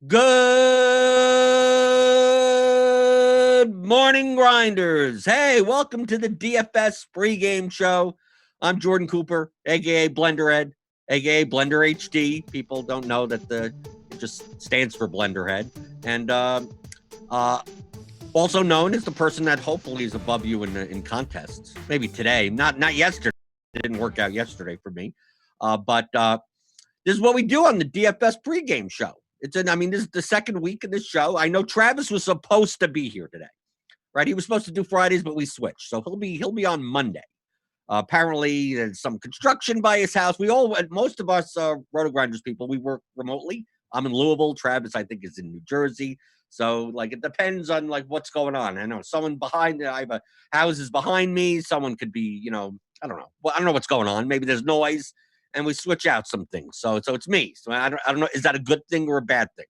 Good morning, grinders. Hey, welcome to the DFS pregame show. I'm Jordan Cooper, aka Blenderhead, aka Blender HD. People don't know that it just stands for Blenderhead. And also known as the person that hopefully is above you in contests. Maybe today, not yesterday. It didn't work out yesterday for me. But this is what we do on the DFS pregame show. This is the second week of this show. I know Travis was supposed to be here today, right? He was supposed to do Fridays, but we switched, so he'll be on Monday. Apparently, there's some construction by his house. Most of us RotoGrinders people, we work remotely. I'm in Louisville. Travis, I think, is in New Jersey. So, it depends on what's going on. I know someone behind. I have houses behind me. Someone could be, I don't know. Well, I don't know what's going on. Maybe there's noise. And we switch out some things. So it's me. So I don't know. Is that a good thing or a bad thing?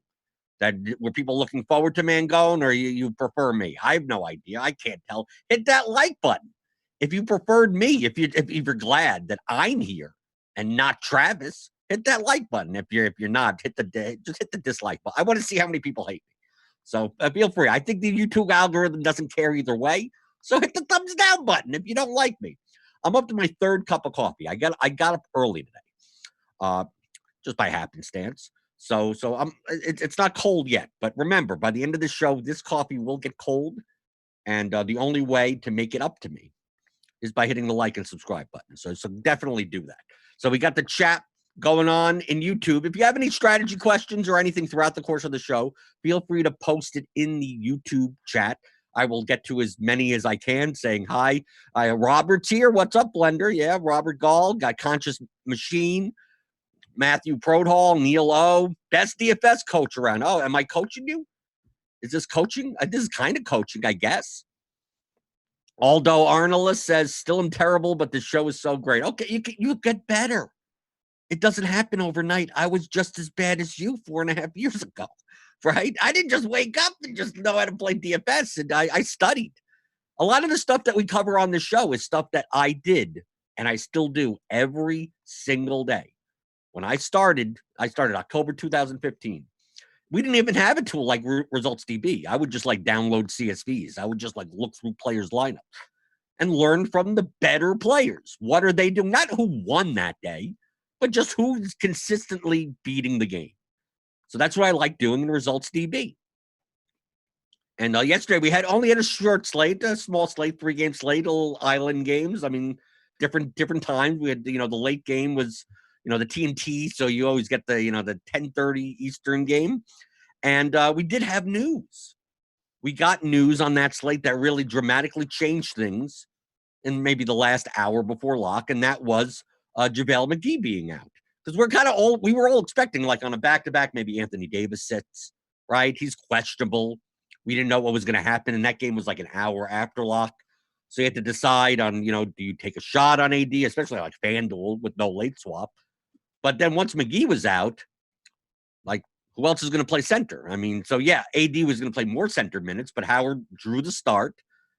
That were people looking forward to Mangone, or you prefer me? I have no idea. I can't tell. Hit that like button if you preferred me. If you're glad that I'm here and not Travis, hit that like button. If you're not, just hit the dislike button. I want to see how many people hate me. So feel free. I think the YouTube algorithm doesn't care either way. So hit the thumbs down button if you don't like me. I'm up to my third cup of coffee. I got up early today, just by happenstance. So it's not cold yet. But remember, by the end of the show, this coffee will get cold, and the only way to make it up to me is by hitting the like and subscribe button. So definitely do that. So we got the chat going on in YouTube. If you have any strategy questions or anything throughout the course of the show, feel free to post it in the YouTube chat. I will get to as many as I can saying hi. Robert's here. What's up, Blender? Yeah, Robert Gall, got Conscious Machine, Matthew Prodhall, Neil O, best DFS coach around. Oh, am I coaching you? Is this coaching? This is kind of coaching, I guess. Aldo Arnolis says, still am terrible, but the show is so great. Okay, you get better. It doesn't happen overnight. I was just as bad as you 4.5 years ago. Right? I didn't just wake up and just know how to play DFS, and I studied. A lot of the stuff that we cover on the show is stuff that I did, and I still do every single day. When I started October 2015. We didn't even have a tool like Results DB. I would just download CSVs. I would just look through players' lineups and learn from the better players. What are they doing? Not who won that day, but just who's consistently beating the game. So that's what I like doing in Results DB. And yesterday we only had a short slate, a small slate, 3-game slate, little island games. I mean, different times. We had, the late game was, the TNT. So you always get the 10:30 Eastern game. And we did have news. We got news on that slate that really dramatically changed things in maybe the last hour before lock. And that was JaVale McGee being out. Because we were all expecting on a back-to-back, maybe Anthony Davis sits, right? He's questionable. We didn't know what was going to happen. And that game was an hour after lock. So you had to decide on, do you take a shot on AD, especially FanDuel with no late swap. But then once McGee was out, who else is going to play center? I mean, so yeah, AD was going to play more center minutes, but Howard drew the start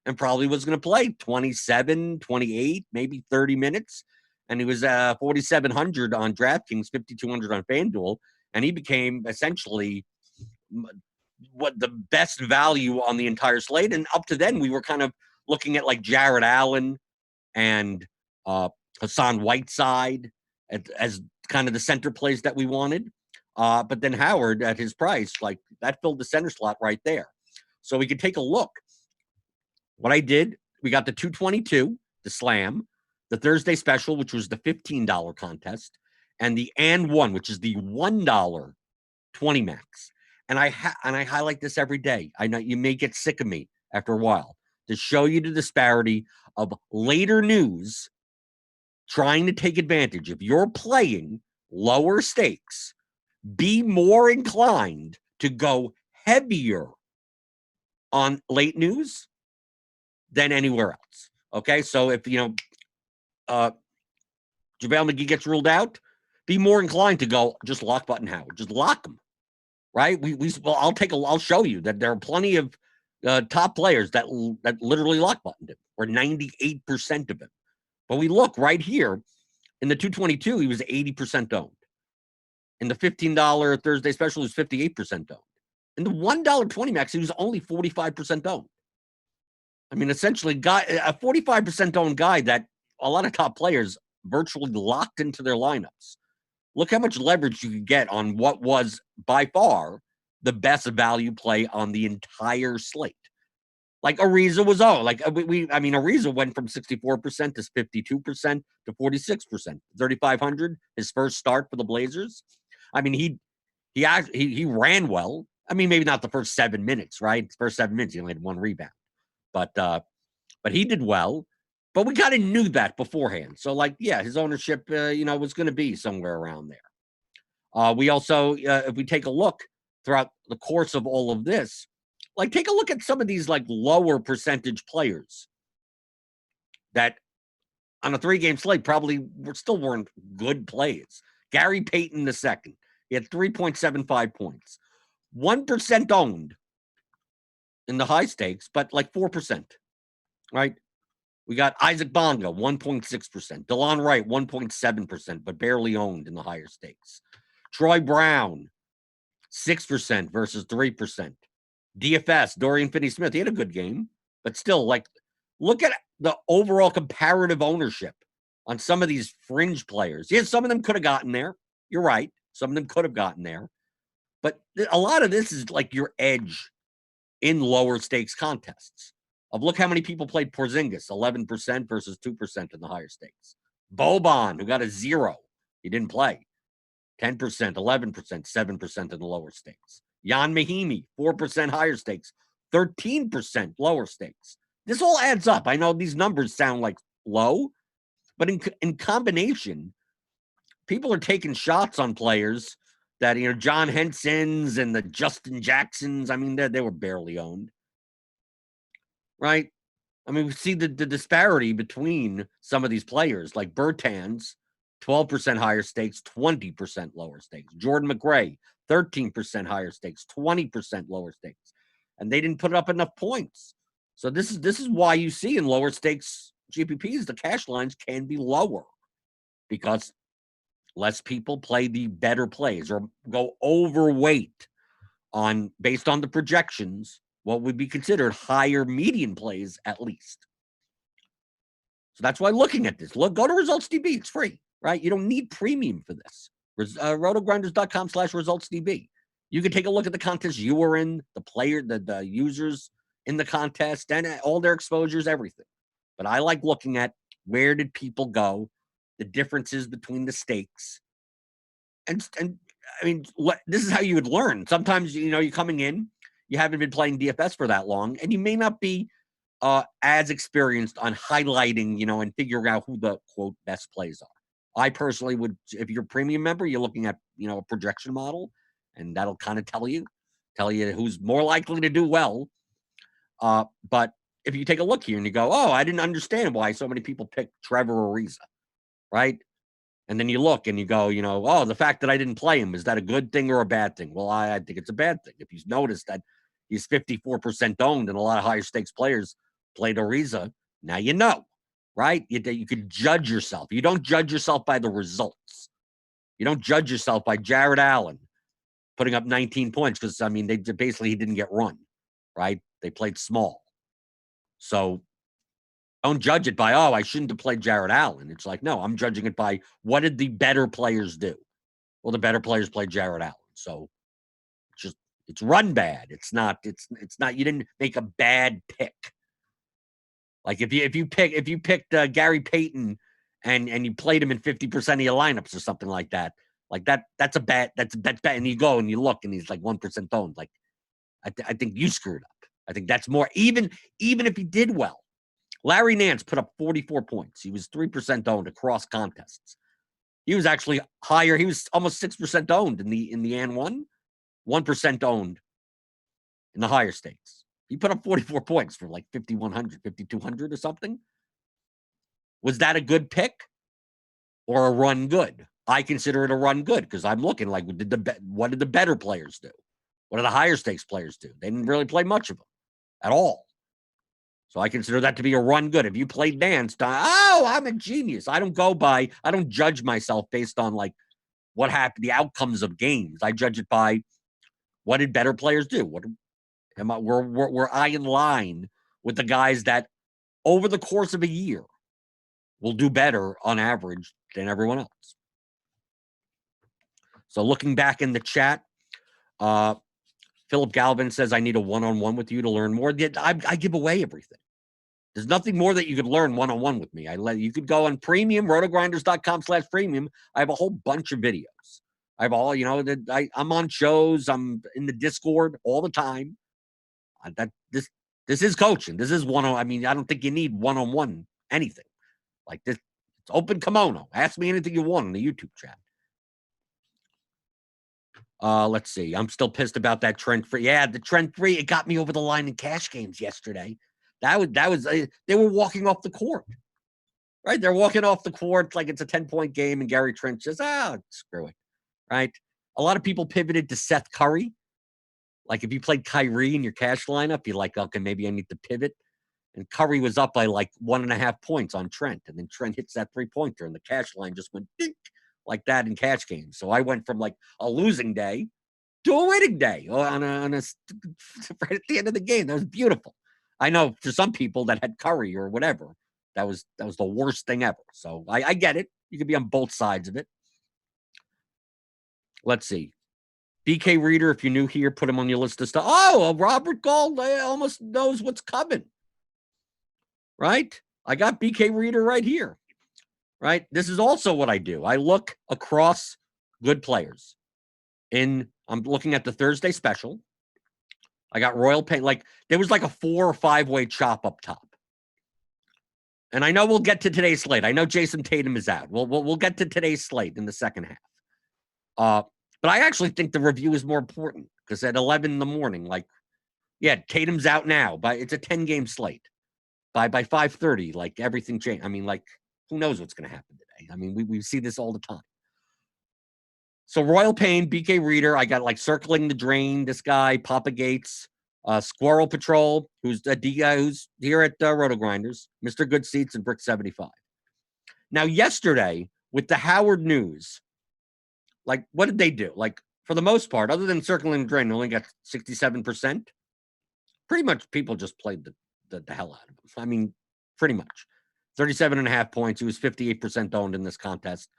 and probably was going to play 27, 28, maybe 30 minutes. And he was 4,700 on Draftkings, 5,200 on FanDuel. And he became essentially the best value on the entire slate. And up to then, we were kind of looking at Jared Allen and Hassan Whiteside as kind of the center plays that we wanted. But then Howard, at his price, that filled the center slot right there. So we could take a look. What I did, we got the 222, the slam, the Thursday special, which was the $15 contest, and the and one, which is the $1 20 max. And I highlight this every day. I know you may get sick of me after a while, to show you the disparity of later news trying to take advantage. If you're playing lower stakes, be more inclined to go heavier on late news than anywhere else. Okay, so if JaVale McGee gets ruled out, be more inclined to go just lock button Howard, just lock him, right? I'll show you that there are plenty of top players that literally lock buttoned him, or 98% of him. But we look right here in the 222, he was 80% owned. In the $15 Thursday special, he was 58% owned. In the $1.20 max, he was only 45% owned. I mean, essentially, a 45% owned guy that a lot of top players virtually locked into their lineups. Look how much leverage you could get on what was by far the best value play on the entire slate. Like Ariza was Ariza went from 64% to 52% to 46%, 3,500. His first start for the Blazers. I mean, he ran well. I mean, maybe not the first 7 minutes, right? The first 7 minutes, he only had 1 rebound, but he did well. But we kind of knew that beforehand. So, like, yeah, his ownership, was going to be somewhere around there. We also, if we take a look throughout the course of all of this, like, take a look at some of these, like, lower percentage players that on a 3-game slate probably weren't good plays. Gary Payton II, he had 3.75 points. 1% owned in the high stakes, but like 4%, right? We got Isaac Bonga, 1.6%. DeLon Wright, 1.7%, but barely owned in the higher stakes. Troy Brown, 6% versus 3%. DFS, Dorian Finney-Smith, he had a good game, but still, like, look at the overall comparative ownership on some of these fringe players. Yeah, some of them could have gotten there. You're right. Some of them could have gotten there. But a lot of this is like your edge in lower stakes contests. Of look how many people played Porzingis, 11% versus 2% in the higher stakes. Boban, who got a 0, he didn't play. 10%, 11%, 7% in the lower stakes. Jan Mahimi, 4% higher stakes, 13% lower stakes. This all adds up. I know these numbers sound like low, but in combination, people are taking shots on players that, John Henson's and the Justin Jacksons, I mean, they were barely owned. Right? I mean, we see the disparity between some of these players, like Bertans, 12% higher stakes, 20% lower stakes. Jordan McRae, 13% higher stakes, 20% lower stakes. And they didn't put up enough points. So this is why you see in lower stakes GPPs, the cash lines can be lower because less people play the better plays or go overweight based on the projections, what would be considered higher median plays at least. So that's why looking at this, go to ResultsDB. It's free, right? You don't need premium for this. RotoGrinders.com/ResultsDB. You can take a look at the contest you were in, the users in the contest, and all their exposures, everything. But I like looking at where did people go, the differences between the stakes. And I mean, this is how you would learn. Sometimes, you're coming in, you haven't been playing DFS for that long, and you may not be as experienced on highlighting, and figuring out who the, quote, best plays are. I personally would, if you're a premium member, you're looking at, a projection model, and that'll kind of tell you who's more likely to do well. But if you take a look here and you go, oh, I didn't understand why so many people picked Trevor Ariza, right? And then you look and you go, oh, the fact that I didn't play him, is that a good thing or a bad thing? Well, I think it's a bad thing. If you notice that he's 54% owned and a lot of higher stakes players played Ariza, now you know, right? You could judge yourself. You don't judge yourself by the results. You don't judge yourself by Jared Allen putting up 19 points because, I mean, he didn't get run, right? They played small. So don't judge it by, I shouldn't have played Jared Allen. It's like, no, I'm judging it by what did the better players do? Well, the better players played Jared Allen. So it's run bad. It's not, you didn't make a bad pick. Like if you picked Gary Payton and you played him in 50% of your lineups or something like that, that's bad. And you go and you look and he's like 1% owned. Like, I think you screwed up. I think that's more, even if he did well. Larry Nance put up 44 points. He was 3% owned across contests. He was actually higher. He was almost 6% owned in the N1, 1% owned in the higher stakes. He put up 44 points for like 5,100, 5,200 or something. Was that a good pick or a run good? I consider it a run good because I'm looking like, what did the better players do? What did the higher stakes players do? They didn't really play much of them at all. So I consider that to be a run good. If you played Nance, I'm a genius. I don't judge myself based on like what happened, the outcomes of games. I judge it by What did better players do? Were I in line with the guys that over the course of a year will do better on average than everyone else? So looking back in the chat, Philip Galvin says, I need a one-on-one with you to learn more. I give away everything. There's nothing more that you could learn one-on-one with me. You could go on premium, rotogrinders.com/premium. I have a whole bunch of videos. I have all, I'm on shows. I'm in the Discord all the time. This is coaching. This is I don't think you need one-on-one anything like this. It's open kimono. Ask me anything you want in the YouTube chat. Let's see. I'm still pissed about that Trent 3. Yeah, the Trent 3, it got me over the line in cash games yesterday. That was they were walking off the court. Right? They're walking off the court like it's a 10-point game, and Gary Trent says, screw it. Right? A lot of people pivoted to Seth Curry. Like if you played Kyrie in your cash lineup, you're like, okay, maybe I need to pivot. And Curry was up by like 1.5 points on Trent. And then Trent hits that 3-pointer, and the cash line just went dink like that in cash games. So I went from like a losing day to a winning day on a right at the end of the game. That was beautiful. I know for some people that had Curry or whatever, that was the worst thing ever. So I get it. You could be on both sides of it. Let's see. BK Reader, if you're new here, put him on your list of stuff. Oh, Robert Gold almost knows what's coming. Right? I got BK Reader right here. Right? This is also what I do. I look across good players. I'm looking at the Thursday special. I got Royal Pain. Like there was like a 4 or 5-way chop up top. And I know we'll get to today's slate. I know Jason Tatum is out. We'll get to today's slate in the second half. But I actually think the review is more important because at 11 in the morning, Tatum's out now, but it's a 10-game slate. By 5:30, like everything changed. I mean, like who knows what's going to happen today? I mean, we see this all the time. So Royal Pain, BK Reader, I got like Circling the Drain, this guy, Papa Gates, Squirrel Patrol, who's a D guy who's here at RotoGrinders, Mr. Good Seats, and Brick 75. Now, yesterday, with the Howard news, like, what did they do? Like, for the most part, other than Circling the Drain, they only got 67%. Pretty much people just played the hell out of him. I mean, pretty much. 37.5 points. He was 58% owned in this contest.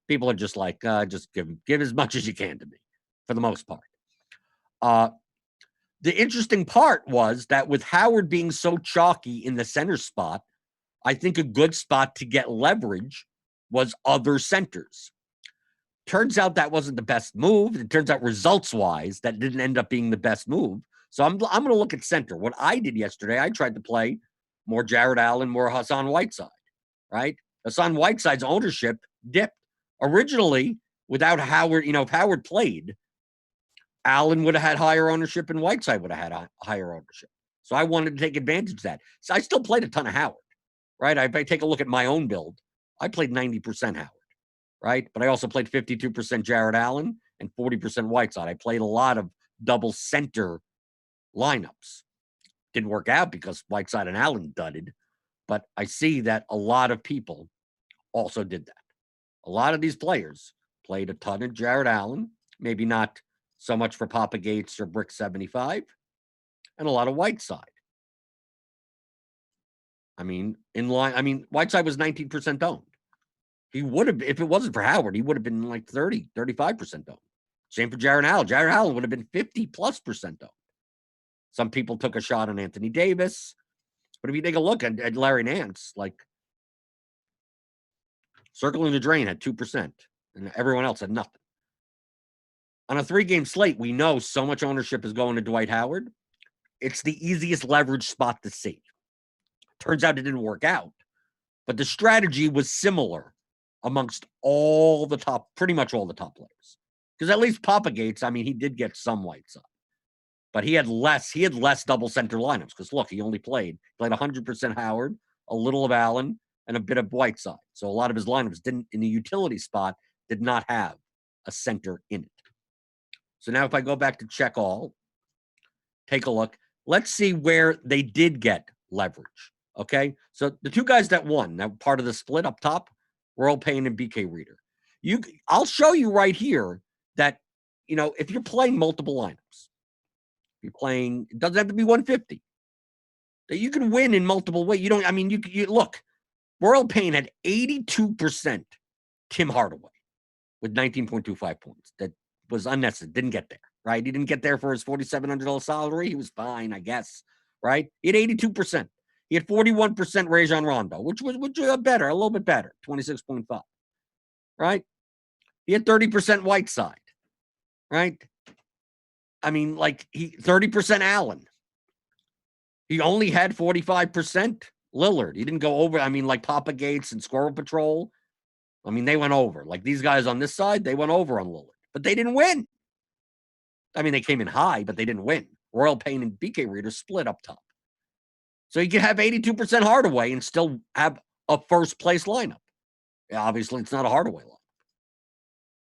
People are just like, just give as much as you can to me, for the most part. The interesting part was that with Howard being so chalky in the center spot, I think a good spot to get leverage was other centers. Turns out that wasn't the best move. It turns out results-wise, that didn't end up being the best move. So I'm going to look at center. What I did yesterday, I tried to play more Jared Allen, more Hassan Whiteside, right? Hassan Whiteside's ownership dipped. Originally, without Howard, if Howard played, Allen would have had higher ownership and Whiteside would have had higher ownership. So I wanted to take advantage of that. So I still played a ton of Howard, right? If I take a look at my own build, I played 90% Howard, right? But I also played 52% Jared Allen and 40% Whiteside. I played a lot of double center lineups. Didn't work out because Whiteside and Allen dudded, but I see that a lot of people also did that. A lot of these players played a ton of Jared Allen, maybe not so much for Papa Gates or Brick 75, and a lot of Whiteside. I mean, Whiteside was 19% owned. He would have, if it wasn't for Howard, he would have been like 30, 35% owned. Same for Jared Allen. Jared Allen would have been 50+% owned. Some people took a shot on Anthony Davis. But if you take a look at Larry Nance, like Circling the Drain had 2%, and everyone else had nothing. On a 3-game slate, we know so much ownership is going to Dwight Howard. It's the easiest leverage spot to see. Turns out it didn't work out, but the strategy was similar amongst pretty much all the top players. Because at least Papa Gates, he did get some Whiteside. But he had less double center lineups because look, he only played 100% Howard, a little of Allen, and a bit of Whiteside. So a lot of his lineups in the utility spot did not have a center in it. So now if I go back to check all, take a look. Let's see where they did get leverage. Okay. So the two guys that won, that part of the split up top, Royal Pain and BK Reader. I'll show you right here that, if you're playing multiple lineups, You're playing, it doesn't have to be 150. That you can win in multiple ways. You look, Royal Payne had 82% Tim Hardaway with 19.25 points. That was unnecessary. Didn't get there, right? He didn't get there for his $4,700 salary. He was fine, I guess, right? He had 82%. He had 41% Rajon Rondo, which was better, a little bit better, 26.5, right? He had 30% Whiteside, right? 30% Allen. He only had 45% Lillard. He didn't go over. Papa Gates and Squirrel Patrol. They went over. Like these guys on this side, they went over on Lillard. But they didn't win. They came in high, but they didn't win. Royal Payne and BK Reader split up top. So you can have 82% Hardaway and still have a first-place lineup. Yeah, obviously, it's not a Hardaway lineup.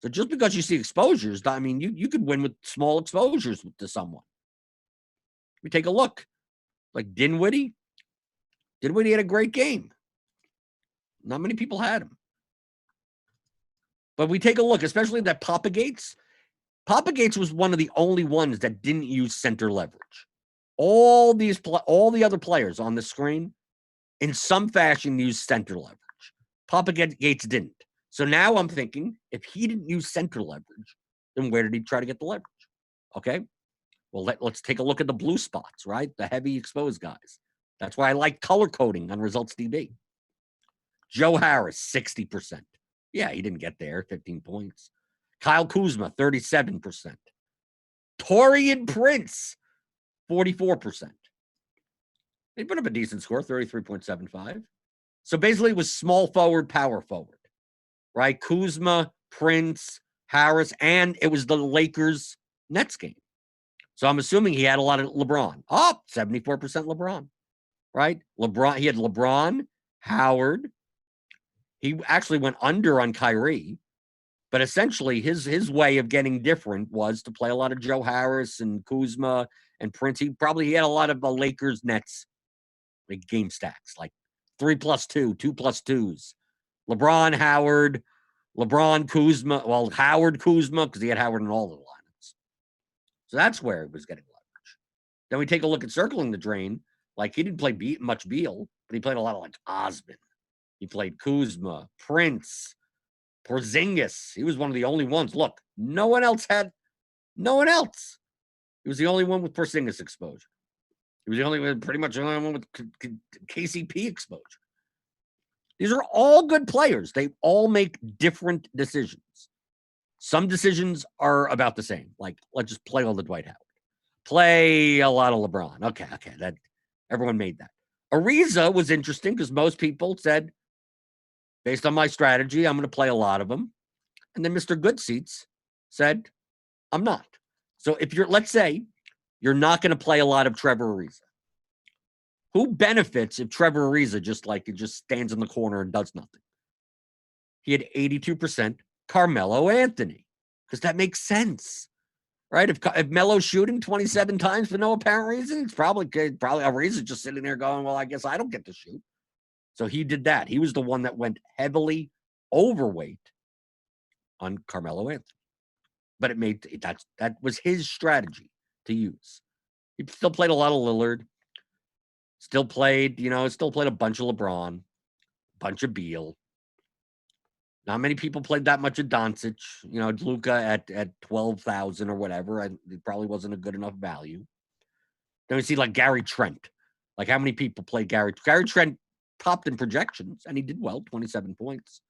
So just because you see exposures, you could win with small exposures to someone. We take a look. Like Dinwiddie. Dinwiddie had a great game. Not many people had him. But we take a look, especially that Papa Gates. Papa Gates was one of the only ones that didn't use center leverage. All the other players on the screen, in some fashion, used center leverage. Papa Gates didn't. So now I'm thinking, if he didn't use center leverage, then where did he try to get the leverage? Okay. Well, let's take a look at the blue spots, right? The heavy exposed guys. That's why I like color coding on Results DB. Joe Harris, 60%. Yeah, he didn't get there, 15 points. Kyle Kuzma, 37%. Torian Prince, 44%. He put up a decent score, 33.75. So basically it was small forward, power forward, right? Kuzma, Prince, Harris, and it was the Lakers-Nets game. So I'm assuming he had a lot of LeBron. 74% LeBron, right? He had LeBron, Howard. He actually went under on Kyrie, but essentially his way of getting different was to play a lot of Joe Harris and Kuzma and Prince. He had a lot of the Lakers Nets like game stacks, like 3+2, 2+2s. LeBron, Howard, LeBron, Kuzma. Well, Howard, Kuzma, because he had Howard in all the lineups. So that's where it was getting leverage. Then we take a look at circling the drain. Like he didn't play much Beal, but he played a lot of like Osman. He played Kuzma, Prince, Porzingis. He was one of the only ones. Look, no one else. He was the only one with Porzingis exposure. He was pretty much the only one with KCP exposure. These are all good players. They all make different decisions. Some decisions are about the same. Like, let's just play all the Dwight Howard. Play a lot of LeBron. Okay. That everyone made that. Ariza was interesting because most people said, based on my strategy, I'm going to play a lot of them. And then Mr. Goodseats said, I'm not. So let's say you're not going to play a lot of Trevor Ariza. Who benefits if Trevor Ariza just stands in the corner and does nothing? He had 82% Carmelo Anthony because that makes sense, right? If Melo's shooting 27 times for no apparent reason, it's probably Ariza just sitting there going, well, I guess I don't get to shoot. So he did that. He was the one that went heavily overweight on Carmelo Anthony. But that was his strategy to use. He still played a lot of Lillard. Still played a bunch of LeBron, a bunch of Beal. Not many people played that much of Doncic. Luka at 12,000 or whatever. It probably wasn't a good enough value. Then we see like Gary Trent. Like how many people played Gary Trent topped in projections, and he did well, 27 points.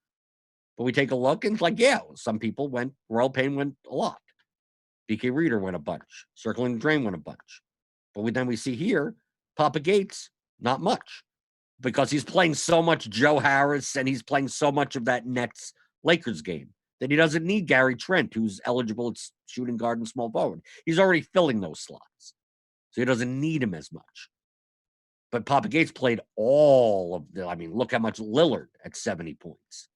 But we take a look, and it's like, yeah, some people went, Royal Payne went a lot. BK Reader went a bunch. Circling the Drain went a bunch. But then we see here, Papa Gates, not much. Because he's playing so much Joe Harris, and he's playing so much of that Nets Lakers game that he doesn't need Gary Trent, who's eligible at shooting guard and small forward. He's already filling those slots. So he doesn't need him as much. But Papa Gates played all of look how much Lillard at 70 points.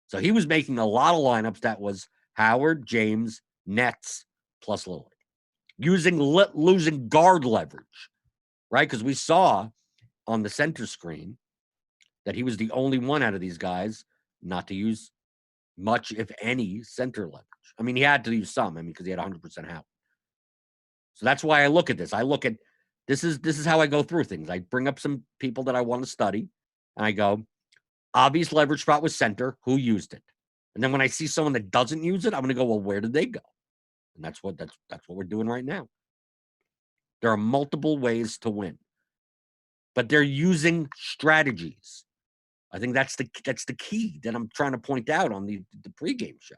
So he was making a lot of lineups that was Howard, James, Nets, plus Lillard. Losing guard leverage, right? Because we saw on the center screen that he was the only one out of these guys not to use much, if any, center leverage. He had to use some, because he had 100% Howard. So that's why I look at this. I look at this is how I go through things. I bring up some people that I want to study, and I go, obvious leverage spot was center. Who used it? And then when I see someone that doesn't use it, I'm going to go, well, where did they go? And that's what we're doing right now. There are multiple ways to win, but they're using strategies. I think that's the key that I'm trying to point out on the pregame show.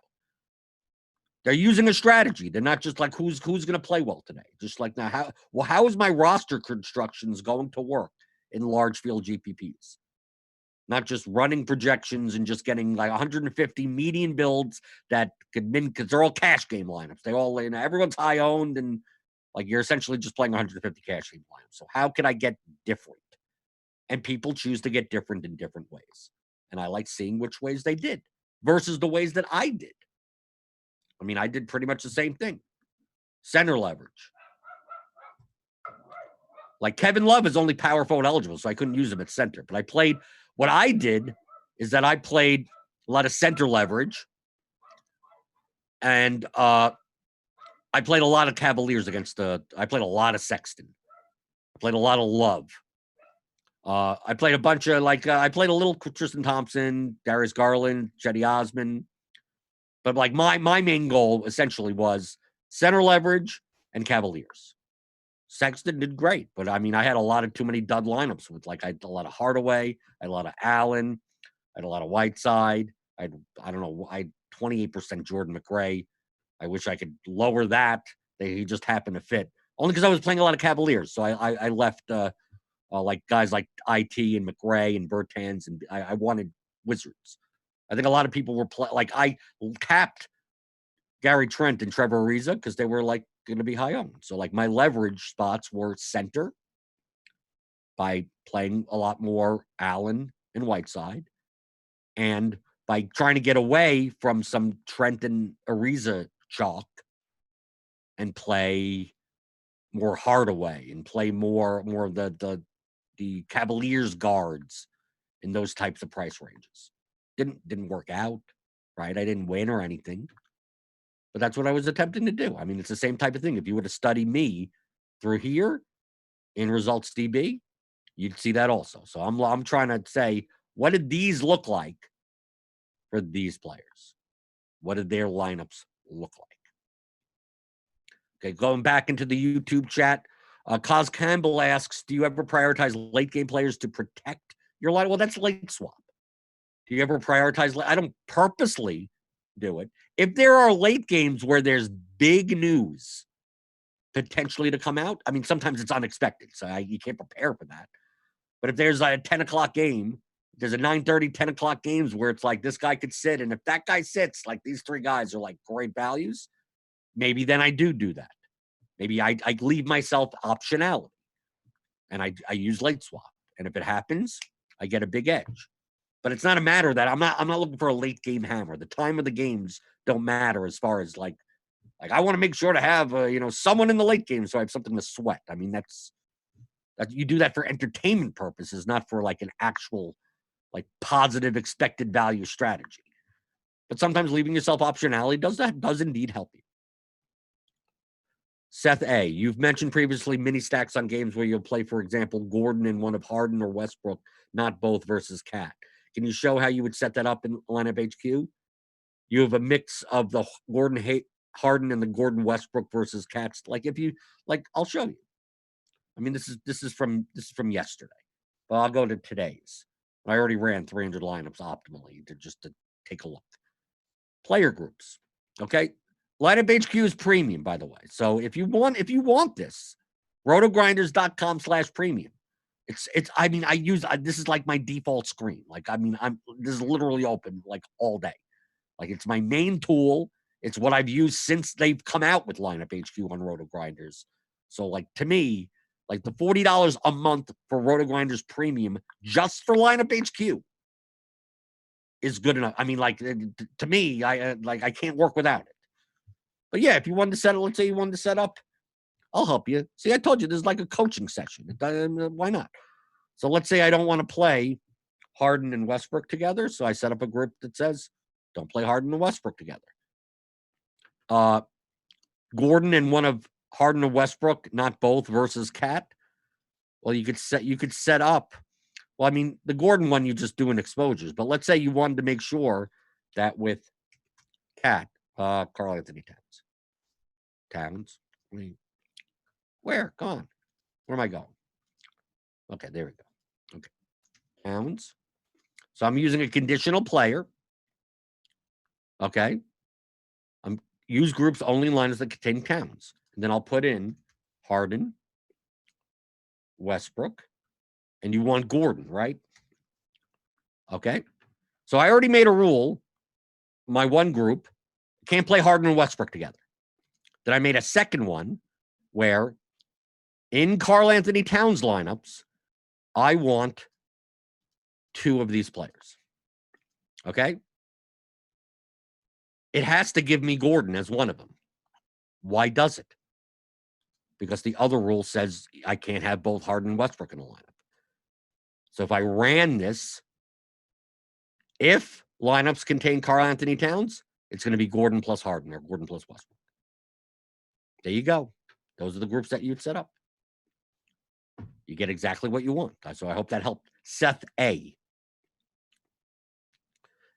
They're using a strategy. They're not just like who's going to play well today. Just like now, how is my roster constructions going to work in large field GPPs? Not just running projections and just getting like 150 median builds that could because they're all cash game lineups. They all, everyone's high owned, and like you're essentially just playing 150 cash game lineups. So how could I get different? And people choose to get different in different ways. And I like seeing which ways they did versus the ways that I did. I mean, I did pretty much the same thing. Center leverage. Like Kevin Love is only power forward eligible, so I couldn't use him at center. But what I did is that I played a lot of center leverage. And I played a lot of Cavaliers I played a lot of Sexton. I played a lot of Love. I played a bunch of I played a little Tristan Thompson, Darius Garland, Cedi Osman. But like my main goal essentially was center leverage and Cavaliers. Sexton did great, but I mean I had a lot of too many dud lineups with I had a lot of Hardaway, I had a lot of Allen, I had a lot of Whiteside. I had 28% Jordan McRae. I wish I could lower that. He just happened to fit. Only because I was playing a lot of Cavaliers. So I left like guys like IT and McRae and Bertans, and I wanted Wizards. I think a lot of people were I capped Gary Trent and Trevor Ariza because they were going to be high owned. So my leverage spots were center by playing a lot more Allen and Whiteside, and by trying to get away from some Trent and Ariza chalk and play more Hardaway and play more of the Cavaliers guards in those types of price ranges. Didn't work out, right? I didn't win or anything, but that's what I was attempting to do. I mean, it's the same type of thing. If you were to study me through here in results DB, you'd see that also. So I'm trying to say, what did these look like for these players? What did their lineups look like? Okay, going back into the YouTube chat, Cos Campbell asks, do you ever prioritize late game players to protect your line? Well, that's late swap. Do you ever prioritize? I don't purposely do it. If there are late games where there's big news potentially to come out, I mean, sometimes it's unexpected, so you can't prepare for that. But if there's a 10 o'clock game, there's a 9:30, 10 o'clock games where it's this guy could sit, and if that guy sits, these three guys are great values, maybe then I do that. Maybe I leave myself optionality, and I use late swap. And if it happens, I get a big edge. But it's not a matter that I'm not looking for a late game hammer. The time of the games don't matter as far as I want to make sure to have someone in the late game so I have something to sweat. I mean that you do that for entertainment purposes, not for an actual positive expected value strategy. But sometimes leaving yourself optionality does indeed help you. Seth A., you've mentioned previously mini stacks on games where you'll play, for example, Gordon in one of Harden or Westbrook, not both versus Cat. Can you show how you would set that up in lineup HQ? You have a mix of the Gordon Harden and the Gordon Westbrook versus Cats. I'll show you. I mean, this is from yesterday, but I'll go to today's. I already ran 300 lineups optimally to take a look. Player groups, okay. Lineup HQ is premium, by the way. So if you want this, rotogrinders.com/premium. I mean, this is my default screen. This is literally open all day. It's my main tool. It's what I've used since they've come out with Lineup HQ on RotoGrinders. So to me, the $40 a month for RotoGrinders premium just for Lineup HQ is good enough. I mean, to me, I can't work without it. But yeah, if you wanted to set it, let's say you wanted to set up, I'll help you. See, I told you there's a coaching session. Why not? So let's say I don't want to play Harden and Westbrook together. So I set up a group that says, don't play Harden and Westbrook together. Gordon and one of Harden or Westbrook, not both versus Cat. Well, you could set up. Well, I mean, the Gordon one you just do in exposures, but let's say you wanted to make sure that with Cat, Karl Anthony Towns. I mean, where? Come on. Where am I going? Okay, there we go. Okay. Towns. So I'm using a conditional player. Okay. I'm use groups only in lineups that contain Towns. And then I'll put in Harden, Westbrook, and you want Gordon, right? Okay. So I already made a rule. My one group can't play Harden and Westbrook together. Then I made a second one where in Karl Anthony Towns lineups, I want two of these players. Okay. It has to give me Gordon as one of them. Why does it? Because the other rule says I can't have both Harden and Westbrook in the lineup. So if I ran this, if lineups contain Karl Anthony Towns, it's going to be Gordon plus Harden or Gordon plus Westbrook. There you go. Those are the groups that you'd set up. You get exactly what you want. So I hope that helped. Seth A.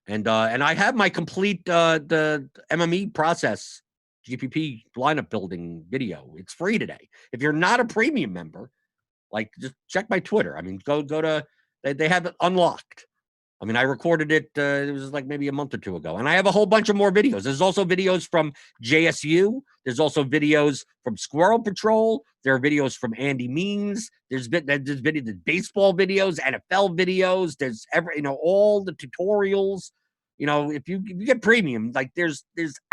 And I have my complete the MME process GPP lineup building video. It's free today. If you're not a premium member, like just check my Twitter. I mean, go to they have it unlocked. I mean, I recorded it. It was like maybe a month or two ago, and I have a whole bunch of more videos. There's also videos from JSU. There's also videos from Squirrel Patrol. There are videos from Andy Means. There's baseball videos, NFL videos. There's all the tutorials. If you get premium, like there's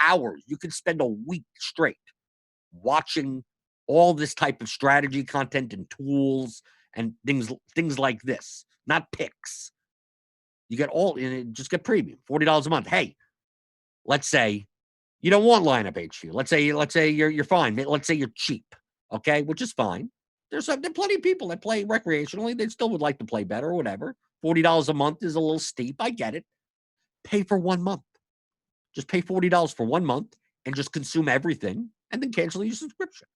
hours. You could spend a week straight watching all this type of strategy content and tools and things like this, not picks. You get just get premium, $40 a month. Hey, let's say you don't want lineup HQ. Let's say you're fine. Let's say you're cheap, okay, which is fine. There's plenty of people that play recreationally. They still would like to play better or whatever. $40 a month is a little steep. I get it. Pay for 1 month. Just pay $40 for 1 month and just consume everything and then cancel your subscription.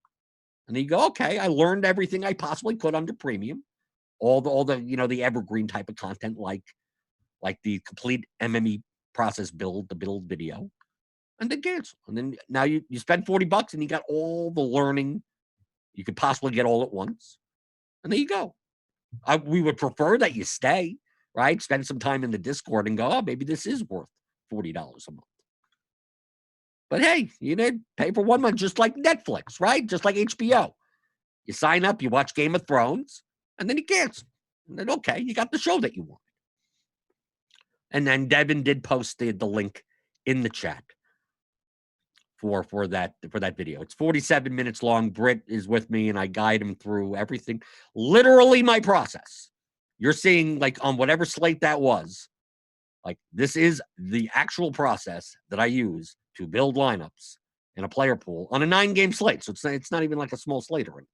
And then you go, okay, I learned everything I possibly could under premium. All the the evergreen type of content like the complete MME process build video, and then cancel. And then now you spend $40 and you got all the learning you could possibly get all at once. And there you go. We would prefer that you stay, right? Spend some time in the Discord and go, oh, maybe this is worth $40 a month. But hey, you did pay for 1 month, just like Netflix, right? Just like HBO. You sign up, you watch Game of Thrones, and then you cancel. And then, okay, you got the show that you want. And then Devin did post the link in the chat for that video. It's 47 minutes long. Britt is with me, and I guide him through everything. Literally my process. You're seeing, like, on whatever slate that was, like, this is the actual process that I use to build lineups in a player pool on a 9-game slate. So it's not even like a small slate or anything.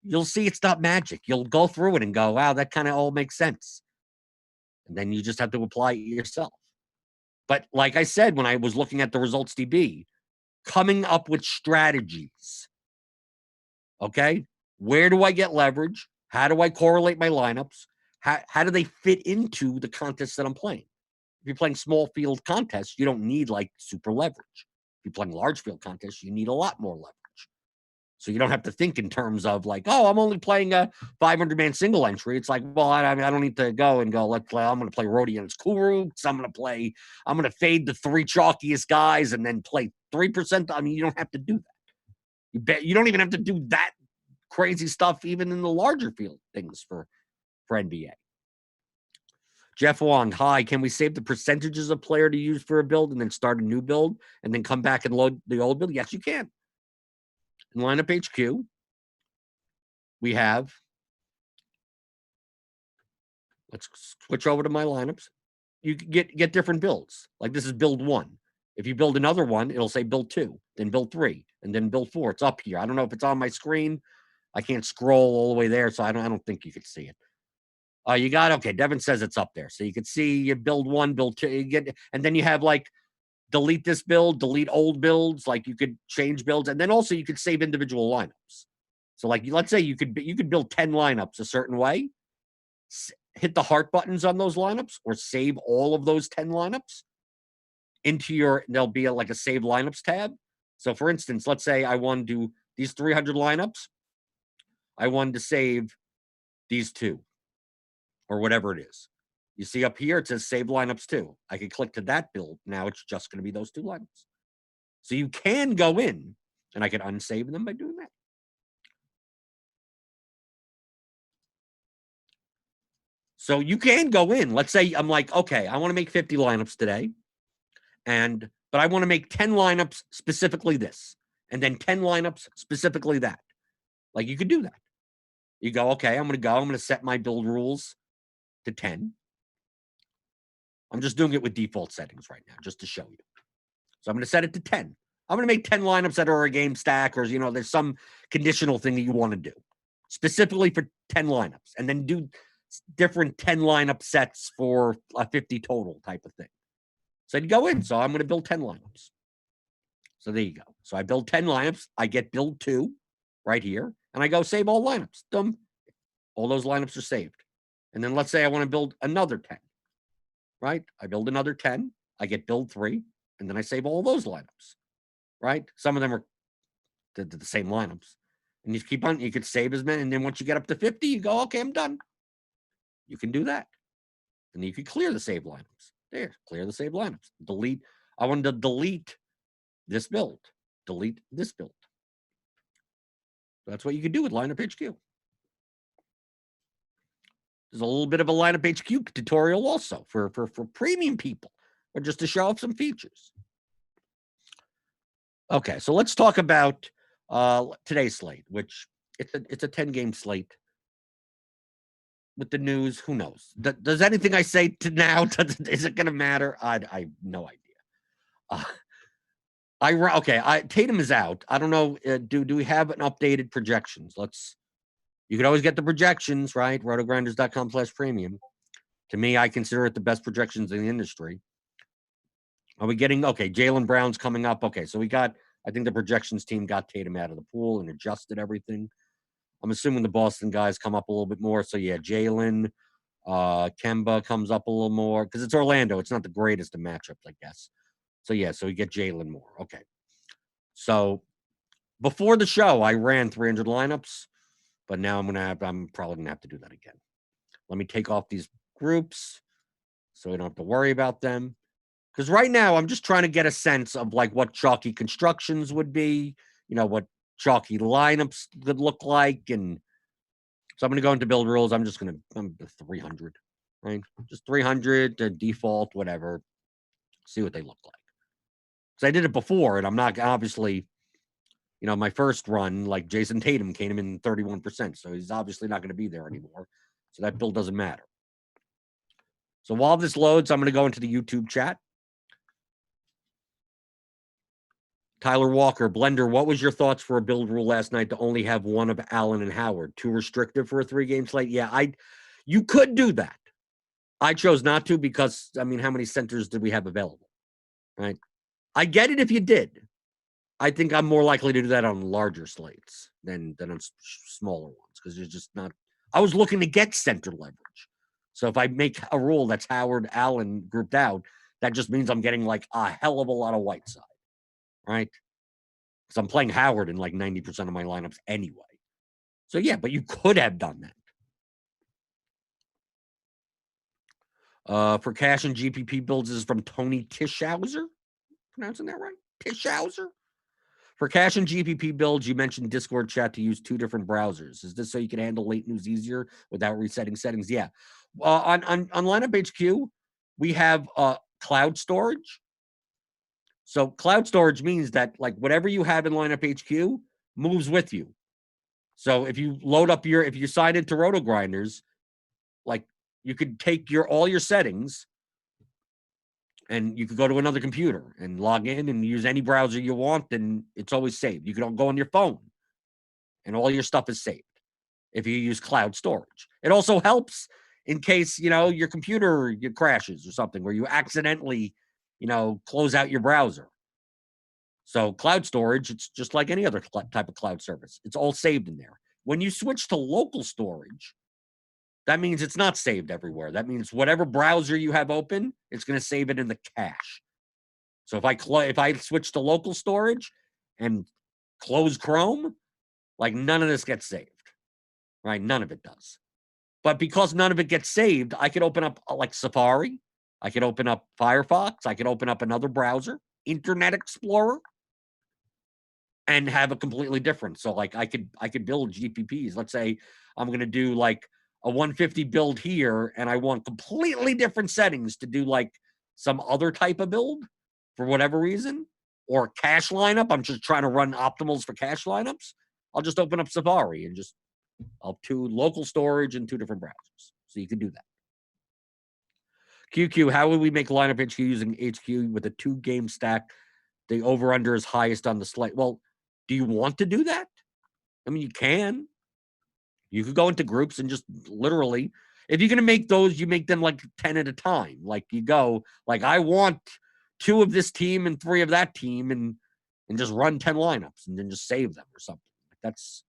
You'll see it's not magic. You'll go through it and go, wow, that kind of all makes sense. And then you just have to apply it yourself. But like I said, when I was looking at the results DB, coming up with strategies. Okay? Where do I get leverage? How do I correlate my lineups? How do they fit into the contests that I'm playing? If you're playing small field contests, you don't need like super leverage. If you're playing large field contests, you need a lot more leverage. So you don't have to think in terms of like, oh, I'm only playing a 500-man single entry. It's like, well, I don't need to go and go, let's play. I'm going to play Rodions Kuru. I'm going to fade the 3 chalkiest guys and then play 3%. I mean, you don't have to do that. You don't even have to do that crazy stuff even in the larger field things for NBA. Jeff Wong, hi. Can we save the percentages of player to use for a build and then start a new build and then come back and load the old build? Yes, you can. In lineup HQ, we have, let's switch over to my lineups. You get different builds. Like this is build 1. If you build another one, it'll say build 2, then build 3, and then build 4. It's up here. I don't know if it's on my screen. I can't scroll all the way there, so I don't think you can see it. You got, okay, Devin says it's up there. So you can see you build 1, build 2, and then you have like delete this build, delete old builds. Like you could change builds, and then also you could save individual lineups. So like let's say you could build 10 lineups a certain way, hit the heart buttons on those lineups, or save all of those 10 lineups into your. There'll be like a save lineups tab. So for instance, let's say I want to do these 300 lineups. I wanted to save these 2 or whatever it is. You see up here, it says save lineups 2. I can click to that build. Now it's just going to be those 2 lineups. So you can go in, and I can unsave them by doing that. So you can go in. Let's say I'm like, okay, I want to make 50 lineups today, but I want to make 10 lineups specifically this, and then 10 lineups specifically that. Like you could do that. You go, okay, I'm going to set my build rules to 10. I'm just doing it with default settings right now, just to show you. So I'm going to set it to 10. I'm going to make 10 lineups that are a game stack, or, there's some conditional thing that you want to do specifically for 10 lineups, and then do different 10 lineup sets for a 50 total type of thing. So you go in. So I'm going to build 10 lineups. So there you go. So I build 10 lineups. I get build 2 right here, and I go save all lineups. Done. All those lineups are saved. And then let's say I want to build another 10, right? I build another 10. I get build 3, and then I save all those lineups, right? Some of them are the same lineups. And you keep on, you could save as many. And then once you get up to 50, you go, okay, I'm done. You can do that. And you can clear the save lineups. There, clear the save lineups. Delete. I wanted to delete this build. Delete this build. That's what you can do with Lineup HQ. There's a little bit of a Lineup HQ tutorial also for premium people, or just to show off some features. Okay, so let's talk about today's slate, which it's a 10-game slate. With the news, who knows? Does anything I say to now, is it going to matter? I have no idea. Tatum is out. I don't know. Do we have an updated projections? You could always get the projections, right? RotoGrinders.com/premium. To me, I consider it the best projections in the industry. Are we getting, Jalen Browns coming up. Okay, so I think the projections team got Tatum out of the pool and adjusted everything. I'm assuming the Boston guys come up a little bit more. So yeah, Jalen, Kemba comes up a little more because it's Orlando. It's not the greatest of matchups, I guess. So yeah, so we get Jalen more. Okay. So before the show, I ran 300 lineups, but now I'm probably gonna have to do that again. Let me take off these groups so we don't have to worry about them. Because right now I'm just trying to get a sense of like what chalky constructions would be, what chalky lineups could look like. And so I'm going to go into build rules. I'm 300, right? Just 300 to default, whatever. See what they look like. Because I did it before, and I'm not obviously, my first run, like Jason Tatum came in 31%. So he's obviously not going to be there anymore. So that build doesn't matter. So while this loads, I'm going to go into the YouTube chat. Tyler Walker, Blender, what was your thoughts for a build rule last night to only have one of Allen and Howard? Too restrictive for a 3-game slate? Yeah, you could do that. I chose not to because, how many centers did we have available? Right? I get it if you did. I think I'm more likely to do that on larger slates than on smaller ones because there's just not. I was looking to get center leverage. So if I make a rule that's Howard, Allen grouped out, that just means I'm getting like a hell of a lot of white side. Right? Because I'm playing Howard in like 90% of my lineups anyway. So yeah, but you could have done that. For cash and GPP builds is from Tony Tischhauser. Pronouncing that right? Tischhauser? For cash and GPP builds, you mentioned Discord chat to use 2 different browsers. Is this so you can handle late news easier without resetting settings? Yeah. On Lineup HQ, we have cloud storage. So cloud storage means that like whatever you have in Lineup HQ moves with you. So if you if you sign into RotoGrinders, like you could take all your settings and you could go to another computer and log in and use any browser you want, and it's always saved. You can go on your phone and all your stuff is saved if you use cloud storage. It also helps in case, your computer crashes or something where you accidentally close out your browser. So cloud storage, it's just like any other type of cloud service. It's all saved in there. When you switch to local storage, that means it's not saved everywhere. That means whatever browser you have open, it's going to save it in the cache. So if I switch to local storage and close Chrome, like none of this gets saved, right? None of it does. But because none of it gets saved, I could open up like Safari. I could open up Firefox. I could open up another browser, Internet Explorer, and have a completely different. So like I could build GPPs. Let's say I'm going to do like a 150 build here, and I want completely different settings to do like some other type of build for whatever reason, or cache lineup. I'm just trying to run optimals for cache lineups. I'll just open up Safari and I'll two local storage and two different browsers. So you can do that. QQ, how would we make lineup HQ using HQ with a 2-game stack? The over-under is highest on the slate. Well, do you want to do that? I mean, you can. You could go into groups and just literally, if you're going to make those, you make them like 10 at a time. Like you go, like I want 2 of this team and 3 of that team and just run 10 lineups and then just save them or something. It's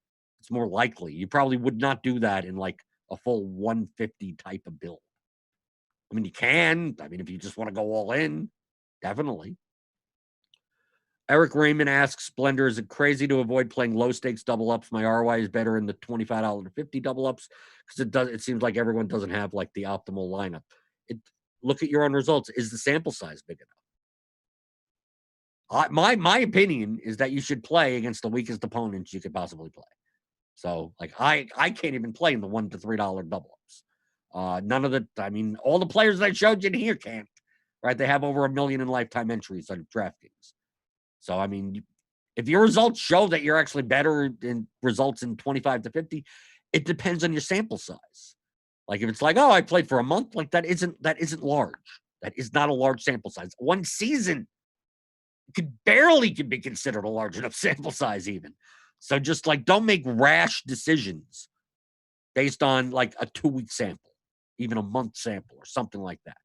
more likely. You probably would not do that in like a full 150 type of build. I mean, you can. I mean, if you just want to go all in, definitely. Eric Raymond asks, Splendor, is it crazy to avoid playing low-stakes double-ups? My ROI is better in the $25 to $50 double-ups because it seems like everyone doesn't have like the optimal lineup. Look at your own results. Is the sample size big enough? My opinion is that you should play against the weakest opponents you could possibly play. So, like, I can't even play in the $1 to $3 double-ups. None of all the players that I showed you in here can't, right? They have over 1 million in lifetime entries on DraftKings. So, I mean, if your results show that you're actually better in results in 25 to 50, it depends on your sample size. Like if it's like, oh, I played for a month, like that isn't large. That is not a large sample size. One season could be considered a large enough sample size even. So just like don't make rash decisions based on like a 2-week sample, even a month sample or something like that.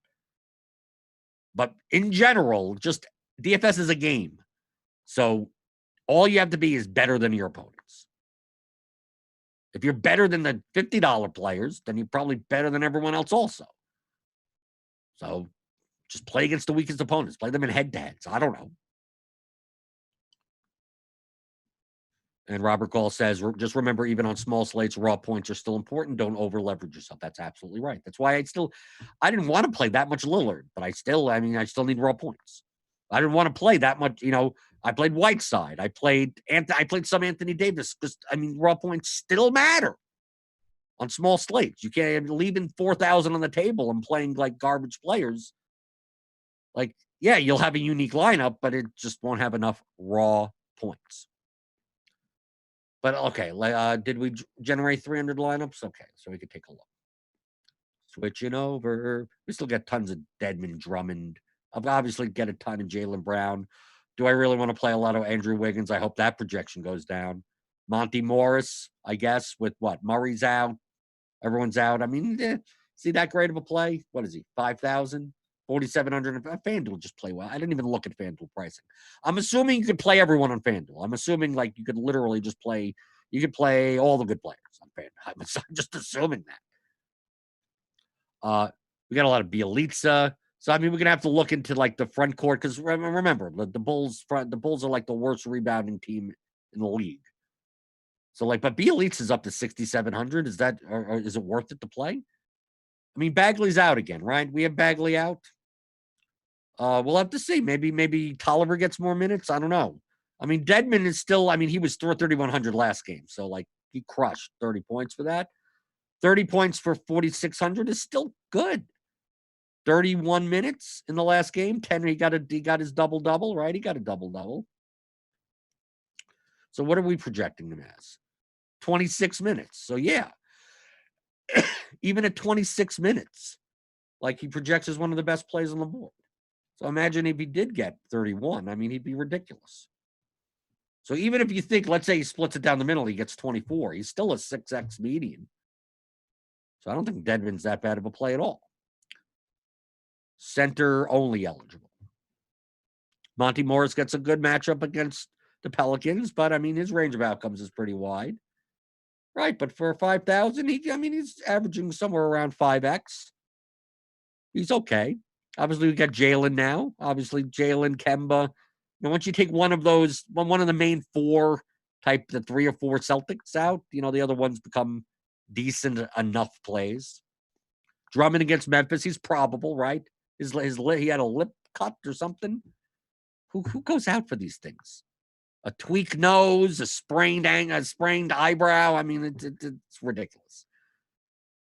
But in general, just DFS is a game. So all you have to be is better than your opponents. If you're better than the $50 players, then you're probably better than everyone else also. So just play against the weakest opponents. Play them in head-to-heads. I don't know. And Robert Gall says, just remember, even on small slates, raw points are still important. Don't over-leverage yourself. That's absolutely right. That's why I didn't want to play that much Lillard, but I still need raw points. I didn't want to play that much, I played Whiteside. I played some Anthony Davis because raw points still matter on small slates. You can't leaving 4,000 on the table and playing like garbage players. Like, yeah, you'll have a unique lineup, but it just won't have enough raw points. But okay, did we generate 300 lineups? Okay, so we could take a look. Switching over. We still get tons of Dedmon, Drummond. I'll obviously get a ton of Jalen Brown. Do I really want to play a lot of Andrew Wiggins? I hope that projection goes down. Monty Morris, I guess, with what? Murray's out. Everyone's out. See that great of a play? What is he? 5,000? 4,700. FanDuel just play well. I didn't even look at FanDuel pricing. I'm assuming you could play everyone on FanDuel. I'm assuming like you could literally just play. You could play all the good players on FanDuel. I'm just assuming that. We got a lot of Bielitsa. So we're gonna have to look into like the front court because remember the Bulls are like the worst rebounding team in the league. So but Bielitsa is up to 6,700. Is that or is it worth it to play? Bagley's out again, right? We have Bagley out. We'll have to see. Maybe Tolliver gets more minutes. I don't know. Dedmon is still. He was 3,100 last game, so like he crushed 30 points for that. 30 points for 4,600 is still good. 31 minutes in the last game. 10. He got his double, right? He got a double. So what are we projecting him as? 26 minutes. So yeah, even at 26 minutes, like he projects as one of the best plays on the board. So imagine if he did get 31. He'd be ridiculous. So even if you think, let's say he splits it down the middle, he gets 24. He's still a 6x median. So I don't think Dedmon's that bad of a play at all. Center only eligible. Monty Morris gets a good matchup against the Pelicans, but I mean, his range of outcomes is pretty wide. Right, but for 5,000, he's averaging somewhere around 5x. He's okay. Obviously, we got Jalen now. Obviously, Jalen, Kemba. Once you take one of the main four, type the 3 or 4 Celtics out, the other ones become decent enough plays. Drummond against Memphis, he's probable, right? He had a lip cut or something. Who goes out for these things? A tweaked nose, a sprained eyebrow. I mean, it's ridiculous.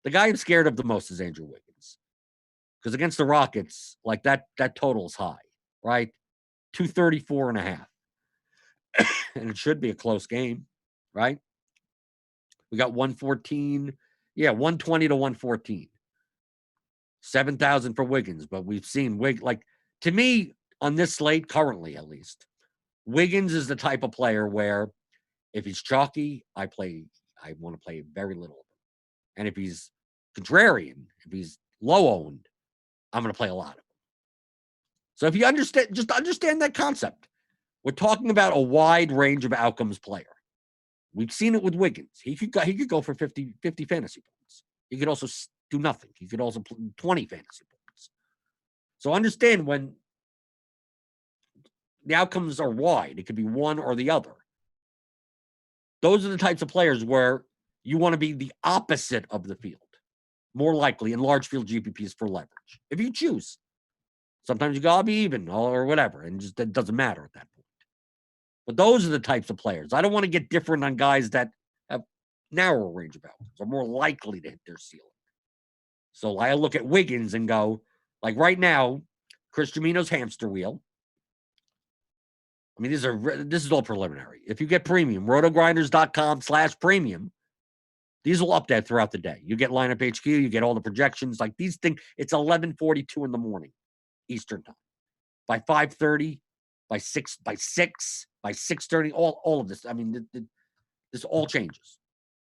The guy I'm scared of the most is Andrew Wiggins. Because against the Rockets, like that total's high, right? 234.5. And it should be a close game, right? We got 114. Yeah, 120 to 114. 7,000 for Wiggins, but we've seen to me, on this slate, currently at least, Wiggins is the type of player where if he's chalky, I want to play very little of him. And if he's contrarian, if he's low owned, I'm going to play a lot of him. So if you understand that concept, we're talking about a wide range of outcomes player. We've seen it with Wiggins. He could go for 50 fantasy points. He could also do nothing. He could also play 20 fantasy points. So understand when the outcomes are wide, it could be one or the other. Those are the types of players where you want to be the opposite of the field. More likely in large field GPPs for leverage. If you choose. Sometimes you gotta be even or whatever, and just it doesn't matter at that point. But those are the types of players. I don't want to get different on guys that have narrower range of outcomes, are more likely to hit their ceiling. So I look at Wiggins and go, like right now, Chris Jamino's hamster wheel. I mean, this is all preliminary. If you get premium, rotogrinders.com/premium, these will update throughout the day. You get lineup HQ, you get all the projections. Like these things, it's 11:42 in the morning, Eastern time. By 5:30, by 6:30, all of this. I mean, this all changes.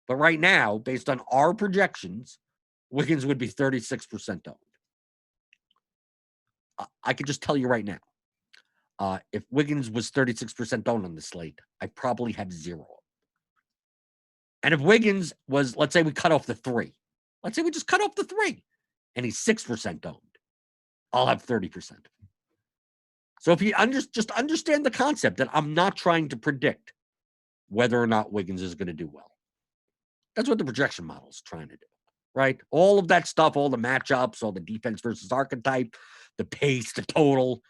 But right now, based on our projections, Wiggins would be 36% owned. I could just tell you right now, if Wiggins was 36% owned on the slate, I probably have 0. And if Wiggins was, let's say we cut off the 3. Let's say we just cut off the 3 and he's 6% owned. I'll have 30%. So if you just understand the concept that I'm not trying to predict whether or not Wiggins is going to do well. That's what the projection model is trying to do, right? All of that stuff, all the matchups, all the defense versus archetype, the pace, the total,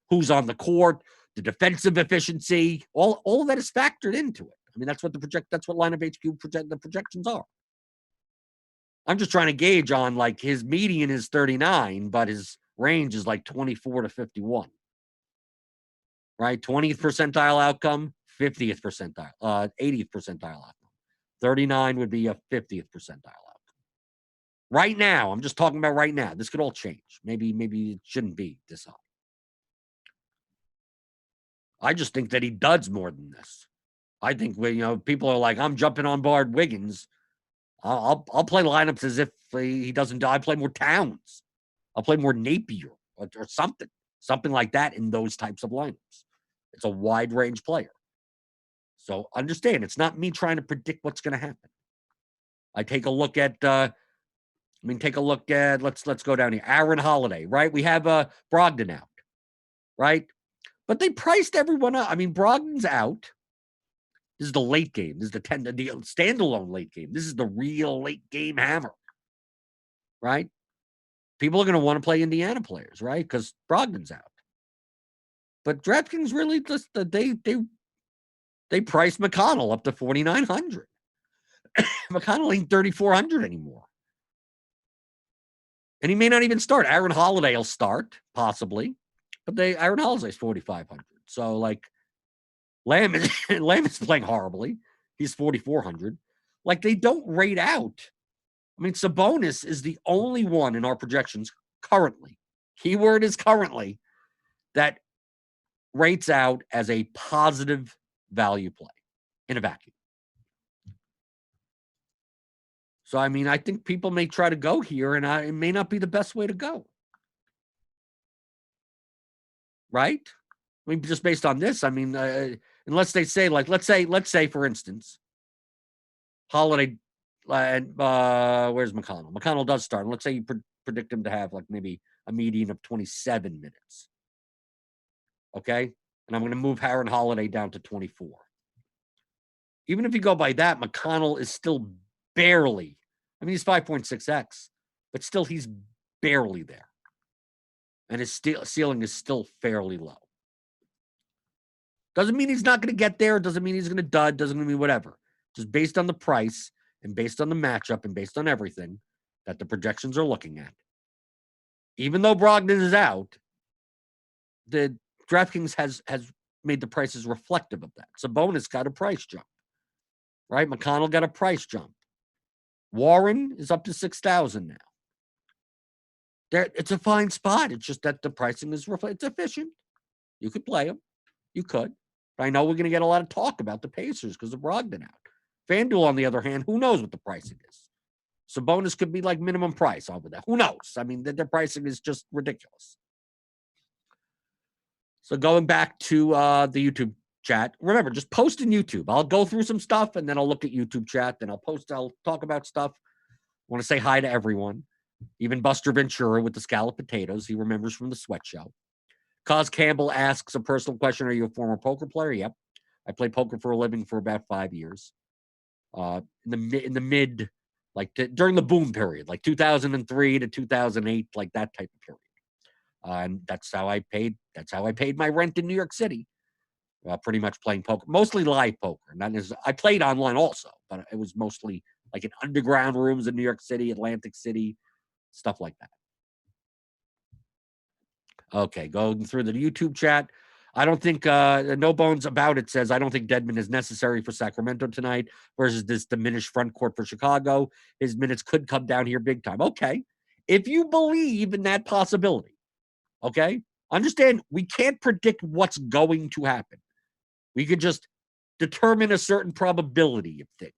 who's on the court, the defensive efficiency, all of that is factored into it. I mean, that's what lineup HQ the projections are. I'm just trying to gauge on like his median is 39, but his range is like 24 to 51. Right? 20th percentile outcome, 50th percentile, 80th percentile outcome. 39 would be a 50th percentile outcome. Right now, I'm just talking about right now. This could all change. Maybe it shouldn't be this high. I just think that he does more than this. I think people are like, I'm jumping on board Wiggins. I'll play lineups as if he doesn't. I play more Towns. I'll play more Napier or something like that in those types of lineups. It's a wide range player. So understand, it's not me trying to predict what's going to happen. I take a look at, let's go down here. Aaron Holiday, right? We have Brogdon out, right? But they priced everyone up. I mean, Brogdon's out. This is the late game. This is the standalone late game. This is the real late game hammer, right? People are going to want to play Indiana players, right? Because Brogdon's out. But Draftkings really just they priced McConnell up to 4,900. McConnell ain't 3,400 anymore. And he may not even start. Aaron Holiday will start, possibly. But Aaron Holiday's 4,500. So, like, Lamb is playing horribly. He's 4,400. Like, they don't rate out. I mean, Sabonis is the only one in our projections currently. Keyword is currently, that rates out as a positive value play in a vacuum. So, I mean, I think people may try to go here, and it may not be the best way to go. Right? I mean, just based on this, I mean, unless they say, like, let's say, for instance, Holiday and where's McConnell? McConnell does start. And let's say you predict him to have like maybe a median of 27 minutes. Okay. And I'm going to move Aaron Holiday down to 24. Even if you go by that, McConnell is still barely, I mean, he's 5.6x, but still he's barely there. And his ceiling is still fairly low. Doesn't mean he's not going to get there. Doesn't mean he's going to dud. Doesn't mean whatever. Just based on the price and based on the matchup and based on everything that the projections are looking at. Even though Brogdon is out, the DraftKings has made the prices reflective of that. Sabonis got a price jump, right? McConnell got a price jump. Warren is up to 6,000 now. It's a fine spot. It's just that the pricing is it's efficient. You could play them. You could. But I know we're going to get a lot of talk about the Pacers because of Brogdon out. FanDuel, on the other hand, who knows what the pricing is? Sabonis could be like minimum price over that. Who knows? I mean, their pricing is just ridiculous. So going back to the YouTube chat, remember, just post in YouTube. I'll go through some stuff, and then I'll look at YouTube chat, then I'll talk about stuff. I want to say hi to everyone. Even Buster Ventura with the scalloped potatoes. He remembers from the sweat show. Cos Campbell asks a personal question. Are you a former poker player? Yep. I played poker for a living for about 5 years. In the mid, like during the boom period, like 2003 to 2008, like that type of period. And that's how I paid my rent in New York City. Pretty much playing poker, mostly live poker. I played online also, but it was mostly like in underground rooms in New York City, Atlantic City, stuff like that. Okay, going through the YouTube chat. I don't think No Bones About It says, I don't think Dedmon is necessary for Sacramento tonight versus this diminished front court for Chicago. His minutes could come down here big time. Okay, if you believe in that possibility, okay, understand we can't predict what's going to happen. We could just determine a certain probability of things.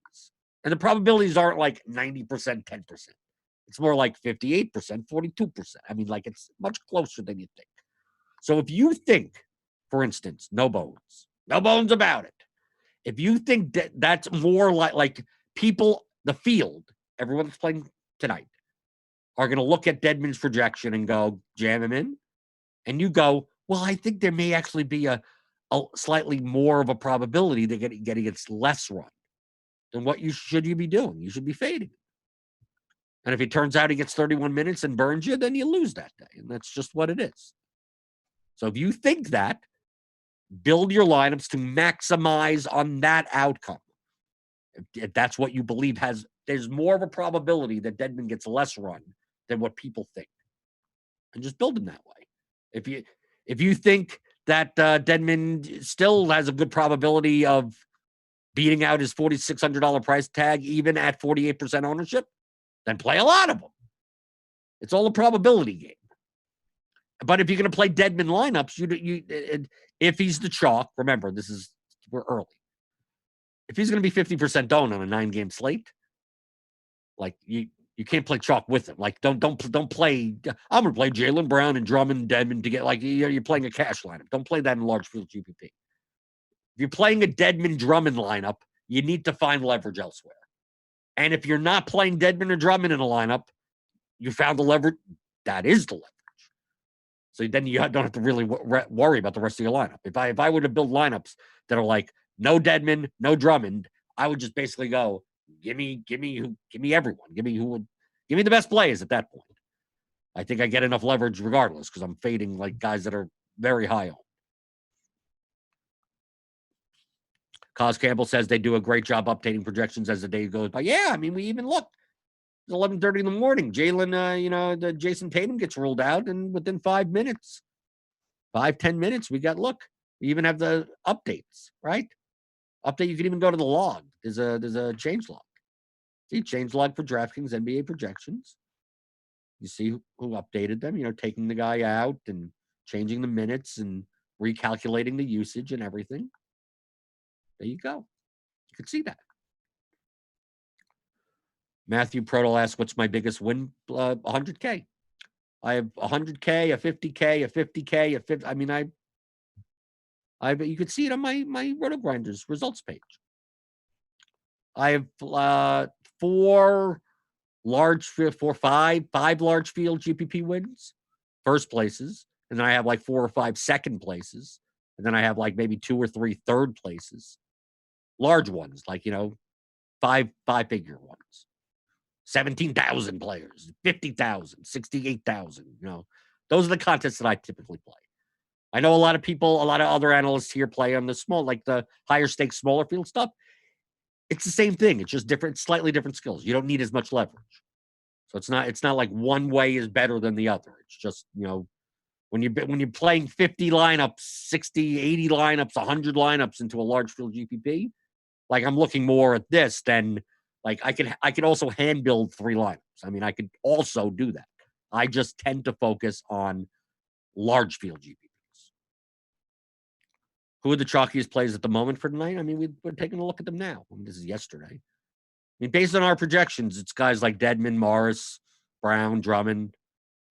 And the probabilities aren't like 90%, 10%. It's more like 58%, 42%. I mean, like it's much closer than you think. So if you think, for instance, no bones about it. If you think that that's more like people, the field, everyone that's playing tonight, are going to look at Dedmon's projection and go, jam him in. And you go, well, I think there may actually be a slightly more of a probability that getting its less run. Then what should you be doing? You should be fading. And if it turns out he gets 31 minutes and burns you, then you lose that day. And that's just what it is. So if you think that, build your lineups to maximize on that outcome. If that's what you believe there's more of a probability that Dedmon gets less run than what people think. And just build them that way. If you think that Dedmon still has a good probability of beating out his $4,600 price tag, even at 48% ownership, then play a lot of them. It's all a probability game. But if you're going to play Dedmon lineups, if he's the chalk, remember, we're early. If he's going to be 50% owned on a 9-game slate, like you can't play chalk with him. Like don't play. I'm going to play Jalen Brown and Drummond and Dedmon to get like you're playing a cash lineup. Don't play that in large field GPP. If you're playing a Dedmon Drummond lineup, you need to find leverage elsewhere. And if you're not playing Dedmon or Drummond in a lineup, you found the leverage. That is the leverage. So then you don't have to really worry about the rest of your lineup. If I were to build lineups that are like no Dedmon, no Drummond, I would just basically go, give me everyone. Give me the best plays at that point. I think I get enough leverage regardless because I'm fading like guys that are very high on. Cos Campbell says they do a great job updating projections as the day goes by. Yeah, I mean, we even looked. It's 11:30 in the morning. Jalen, the Jason Tatum gets ruled out, and within 5 minutes, 5-10 minutes, we look. We even have the updates, right? Update. You can even go to the log. There's a change log. See, change log for DraftKings NBA projections. You see who updated them. Taking the guy out and changing the minutes and recalculating the usage and everything. There you go. You can see that. Matthew Proto asks, what's my biggest win? 100K. I have 100K, a 50K, a 50K, a 50. I mean, You could see it on my RotoGrinders results page. I have five large field GPP wins, first places, and then I have like 4 or 5 second places, and then I have like maybe 2 or 3 third places, large ones, like 5-figure ones, 17,000 players, 50,000, 68,000. Those are the contests that I typically play. I know a lot of other analysts here play on the small, like the higher stakes, smaller field stuff. It's the same thing. It's just slightly different skills. You don't need as much leverage. So it's not like one way is better than the other. It's just, when you're playing 50 lineups, 60, 80 lineups, 100 lineups into a large field GPP, like I'm looking more at this than like I could also hand build 3 lineups. I mean, I could also do that. I just tend to focus on large field GPPs. Who are the chalkiest plays at the moment for tonight? I mean, we're taking a look at them now. I mean, this is yesterday. I mean, based on our projections, it's guys like Dedmon, Morris, Brown, Drummond,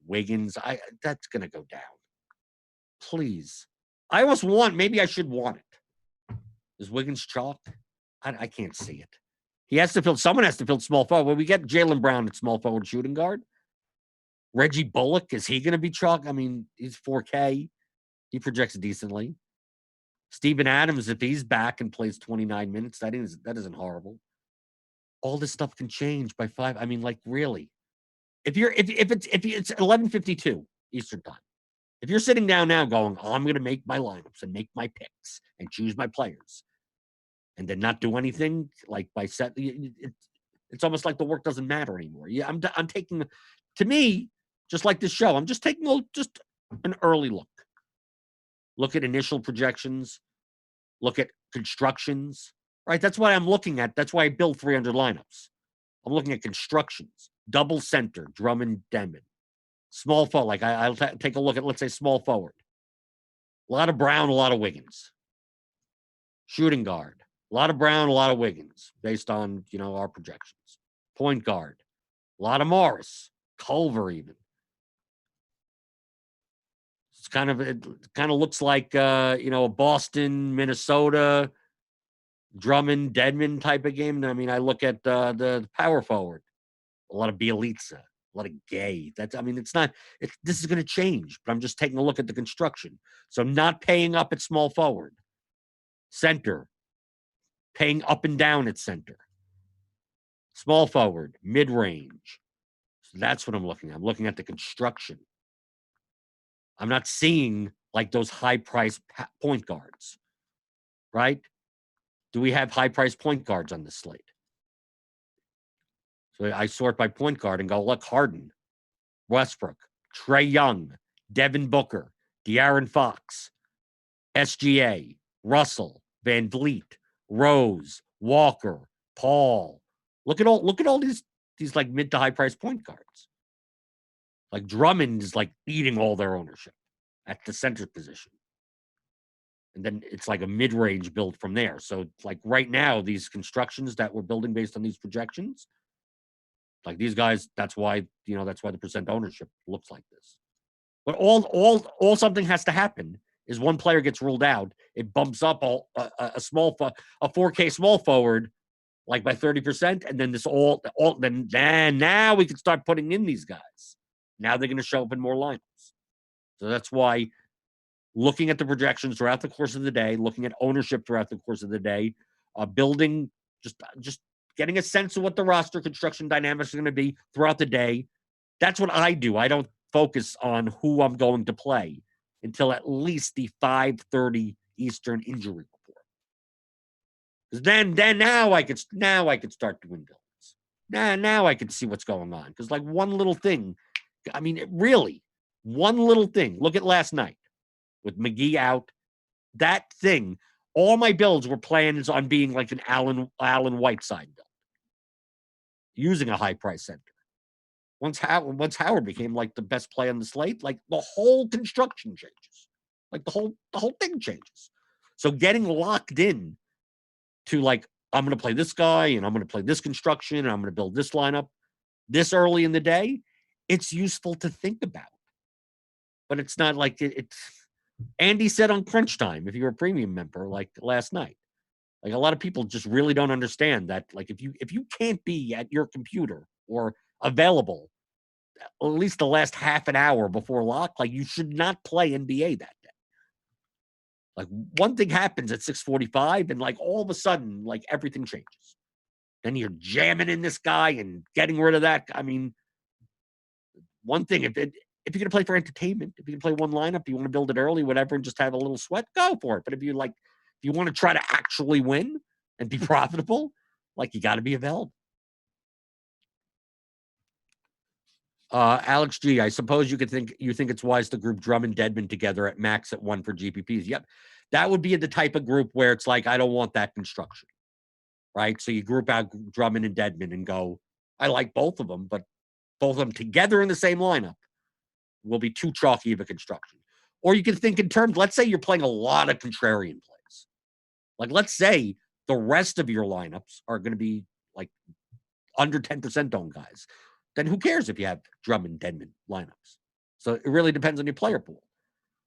Wiggins. That's going to go down. Please. I almost maybe I should want it. Is Wiggins chalk? I can't see it. Someone has to fill small forward. When we get Jalen Brown at small forward shooting guard, Reggie Bullock, is he going to be chalk? I mean, he's 4K. He projects decently. Steven Adams, if he's back and plays 29 minutes, that isn't horrible. All this stuff can change by 5. I mean, like, really. If it's 11:52 Eastern time, if you're sitting down now going, I'm going to make my lineups and make my picks and choose my players, and then not do anything like by set, it's almost like the work doesn't matter anymore. Yeah, I'm taking, to me, just like this show, I'm just taking just an early look. Look at initial projections. Look at constructions. Right? That's what I'm looking at. That's why I build 300 lineups. I'm looking at constructions. Double center, Drummond, Denman. Small forward. Like I'll take a look at, let's say, small forward. A lot of Brown, a lot of Wiggins. Shooting guard. A lot of Brown, a lot of Wiggins, based on, our projections. Point guard. A lot of Morris. Culver even. It kind of looks like a Boston, Minnesota, Drummond, Dedmon type of game. I mean, I look at the power forward, a lot of Bielitsa, a lot of Gay. This is going to change, but I'm just taking a look at the construction. So not paying up at small forward, center, paying up and down at center, small forward, mid range. So that's what I'm looking at. I'm looking at the construction. I'm not seeing like those high-priced point guards, right? Do we have high-priced point guards on this slate? So I sort by point guard and go, look, Harden, Westbrook, Trae Young, Devin Booker, De'Aaron Fox, SGA, Russell, Van Vliet, Rose, Walker, Paul. Look at all these like mid to high-priced point guards. Like Drummond is like eating all their ownership at the center position. And then it's like a mid-range build from there. So like right now, these constructions that we're building based on these projections, like these guys, that's why the percent ownership looks like this. But all something has to happen is one player gets ruled out. It bumps up a 4K small forward like by 30%, and then then now we can start putting in these guys. Now they're going to show up in more lineups. So that's why looking at the projections throughout the course of the day, looking at ownership throughout the course of the day, building, just getting a sense of what the roster construction dynamics are going to be throughout the day. That's what I do. I don't focus on who I'm going to play until at least the 5:30 Eastern injury report. Because then now I could start doing builds. Now I could see what's going on. Because like one little thing, I mean, really, one little thing. Look at last night with McGee out. That thing, all my builds were plans on being like an Allen Whiteside build, using a high price center. Once Howard became like the best play on the slate, like the whole construction changes, like the whole thing changes. So getting locked in to like, I'm going to play this guy and I'm going to play this construction and I'm going to build this lineup this early in the day, it's useful to think about. But it's not like it's Andy said on Crunch Time, if you're a premium member, like last night, like a lot of people just really don't understand that. Like if you can't be at your computer or available at least the last half an hour before lock, like you should not play NBA that day. Like one thing happens at 6:45, and like all of a sudden, like everything changes. Then you're jamming in this guy and getting rid of that. I mean, one thing, if you're going to play for entertainment, if you can play one lineup, you want to build it early, whatever, and just have a little sweat, go for it. But if you want to try to actually win and be profitable, like you got to be available. Alex G, I suppose you think it's wise to group Drum and Dedmon together at max at 1 for GPPs. Yep. That would be the type of group where it's like, I don't want that construction, right? So you group out Drummond and Dedmon and go, I like both of them, but both of them together in the same lineup will be too chalky of a construction. Or you can think in terms, let's say you're playing a lot of contrarian plays. Like, let's say the rest of your lineups are going to be like under 10% owned guys. Then who cares if you have Drummond, Dedmon lineups? So it really depends on your player pool.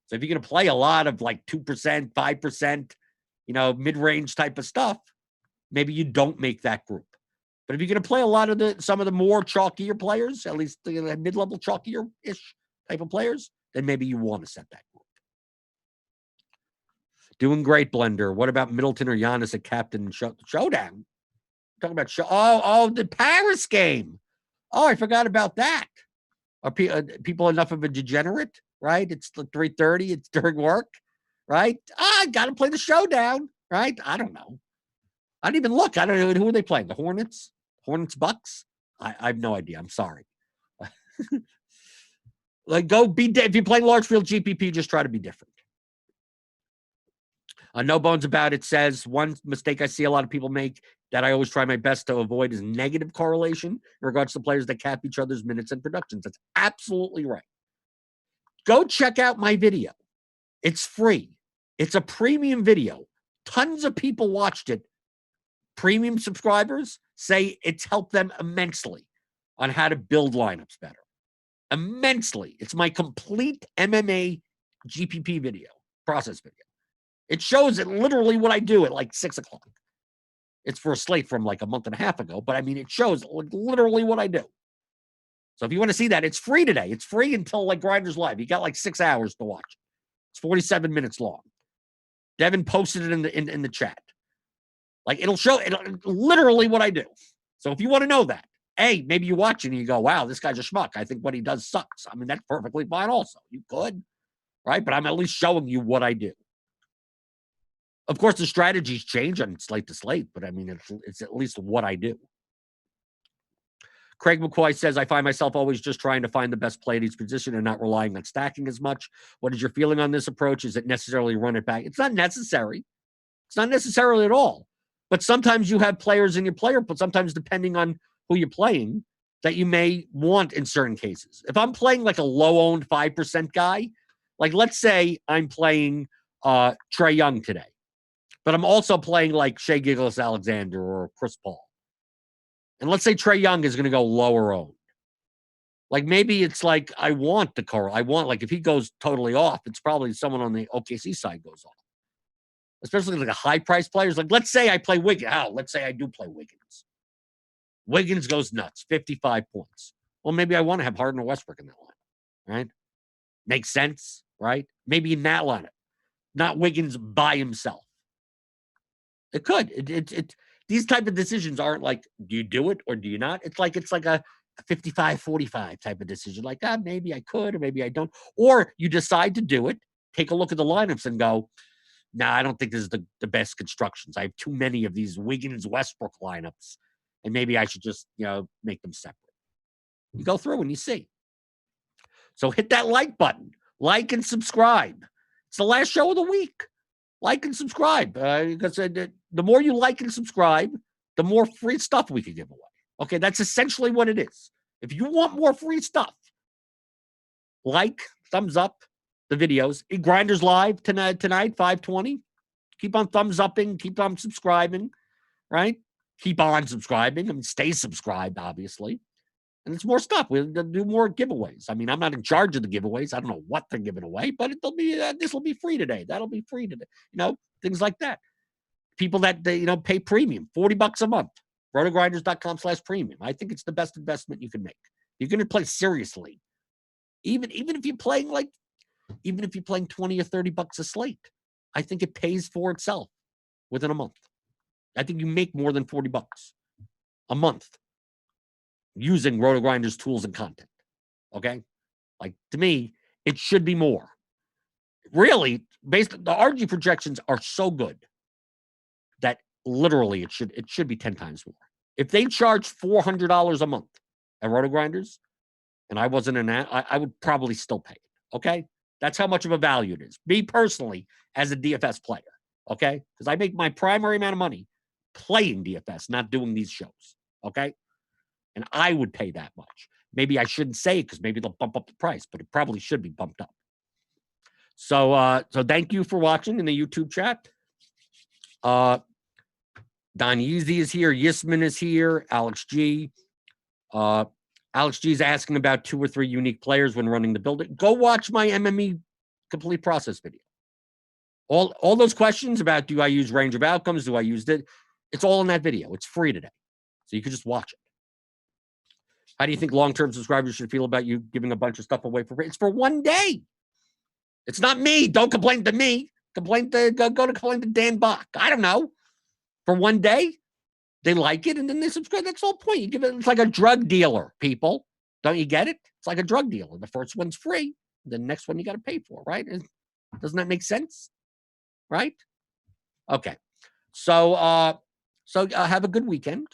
So if you're going to play a lot of like 2%, 5%, mid-range type of stuff, maybe you don't make that group. But if you're going to play a lot of some of the more chalkier players, at least the mid-level chalkier-ish type of players, then maybe you want to set that group. Doing great, Blender. What about Middleton or Giannis at captain showdown? Talking about the Paris game. Oh, I forgot about that. Are people enough of a degenerate, right? It's 3:30. It's during work, right? I got to play the showdown, right? I don't know. I didn't even look. I don't know. Who are they playing? The Hornets? Bucks? I have no idea. I'm sorry. Like, if you're playing large field GPP, just try to be different. No Bones About It says, one mistake I see a lot of people make that I always try my best to avoid is negative correlation in regards to players that cap each other's minutes and productions. That's absolutely right. Go check out my video. It's free. It's a premium video. Tons of people watched it. Premium subscribers say it's helped them immensely on how to build lineups better. Immensely. It's my complete MMA GPP video, process video. It shows it literally what I do at like 6 o'clock. It's for a slate from like a month and a half ago, but I mean, it shows literally what I do. So if you want to see that, it's free today. It's free until like Grinders Live. You got like 6 hours to watch it. It's 47 minutes long. Devin posted it in the chat. Like it'll show literally what I do. So if you want to know that, maybe you watch it and you go, wow, this guy's a schmuck. I think what he does sucks. I mean, that's perfectly fine also. You could, right? But I'm at least showing you what I do. Of course, the strategies change on slate to slate, but I mean, it's at least what I do. Craig McCoy says, I find myself always just trying to find the best play at each position and not relying on stacking as much. What is your feeling on this approach? Is it necessarily run it back? It's not necessary. It's not necessarily at all. But sometimes you have players in your player pool, sometimes depending on who you're playing, that you may want in certain cases. If I'm playing like a low-owned 5% guy, like let's say I'm playing Trae Young today, but I'm also playing like Shai Gilgeous-Alexander or Chris Paul. And let's say Trae Young is going to go lower owned. Like maybe it's like I want like if he goes totally off, it's probably someone on the OKC side goes off. Especially like a high price players. Like let's say I play Wiggins. Let's say I do play Wiggins. Wiggins goes nuts, 55 points. Well, maybe I want to have Harden or Westbrook in that line, right? Makes sense, right? Maybe in that lineup, not Wiggins by himself. It could. These type of decisions aren't like, do you do it or do you not? It's like a 55-45 type of decision. Like, maybe I could or maybe I don't. Or you decide to do it, take a look at the lineups and go, I don't think this is the best constructions. I have too many of these Wiggins Westbrook lineups, and maybe I should just, make them separate. You go through and you see. So hit that like button. Like and subscribe. It's the last show of the week. Like and subscribe. Because the more you like and subscribe, the more free stuff we can give away. Okay, that's essentially what it is. If you want more free stuff, like, thumbs up the videos. Grinders Live tonight, 5:20. Keep on thumbs upping. Keep on subscribing, right? Keep on subscribing. I mean, stay subscribed, obviously. And it's more stuff. We'll do more giveaways. I mean, I'm not in charge of the giveaways. I don't know what they're giving away, but it'll be this will be free today. That'll be free today. Things like that. People that pay premium, $40 a month. RotoGrinders.com/premium. I think it's the best investment you can make. You're going to play seriously, even if you're playing even if you're playing $20 or $30 a slate. I think it pays for itself within a month. I think you make more than $40 a month using RotoGrinders tools and content. Okay? To me, it should be more. Really, the RG projections are so good that literally it should be 10 times more. If they charge $400 a month at RotoGrinders, and I wasn't in that, I would probably still pay it. Okay? That's how much of a value it is. Me personally, as a DFS player. Okay? Because I make my primary amount of money playing DFS, not doing these shows. Okay? And I would pay that much. Maybe I shouldn't say it because maybe they'll bump up the price, but it probably should be bumped up. So thank you for watching in the YouTube chat. Don Yeezy is here. Yisman is here. Alex G. Alex G is asking about 2 or 3 unique players when running the building. Go watch my MME complete process video. All those questions about do I use range of outcomes? Do I use it? It's all in that video. It's free today. So you can just watch it. How do you think long-term subscribers should feel about you giving a bunch of stuff away for free? It's for one day. It's not me. Don't complain to me. Go to complain to Dan Bach. I don't know. For one day, they like it and then they subscribe. That's the whole point. You give it. It's like a drug dealer, people. Don't you get it? It's like a drug dealer. The first one's free. The next one you got to pay for, right? Doesn't that make sense? Right? Okay. So have a good weekend.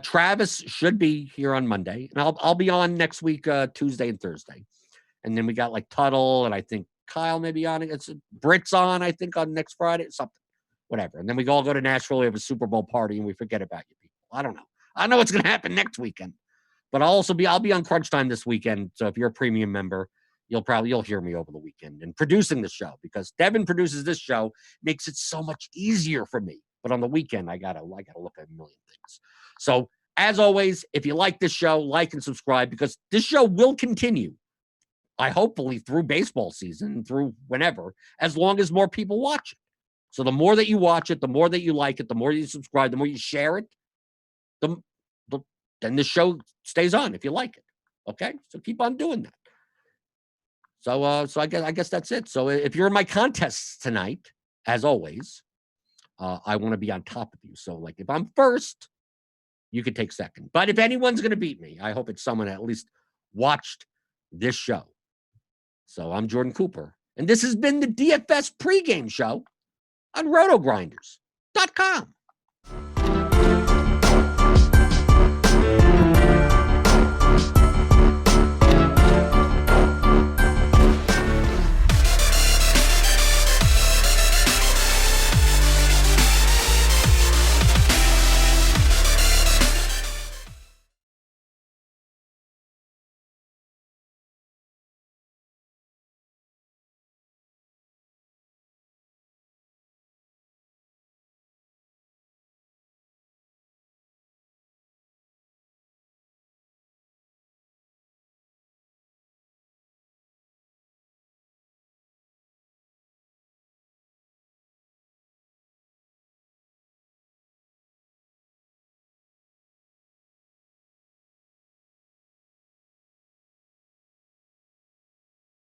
Travis should be here on Monday, and I'll be on next week, Tuesday and Thursday, and then we got Tuttle and I think Kyle may be on it. It's Britt's on, I think, on next Friday, something, whatever, and then we all go to Nashville. We have a Super Bowl party, and we forget about you people. I don't know. I know what's going to happen next weekend, but I'll be on Crunch Time this weekend. So if you're a premium member, you'll hear me over the weekend and producing the show because Devin produces this show makes it so much easier for me. But on the weekend, I gotta look at a million things. So, as always, if you like this show, like and subscribe because this show will continue, hopefully through baseball season, through whenever, as long as more people watch it. So the more that you watch it, the more that you like it, the more you subscribe, the more you share it, then the show stays on if you like it. Okay? So keep on doing that. So I guess that's it. So if you're in my contests tonight, as always, I want to be on top of you. So if I'm first, you could take second. But if anyone's going to beat me, I hope it's someone that at least watched this show. So I'm Jordan Cooper, and this has been the DFS pregame show on RotoGrinders.com.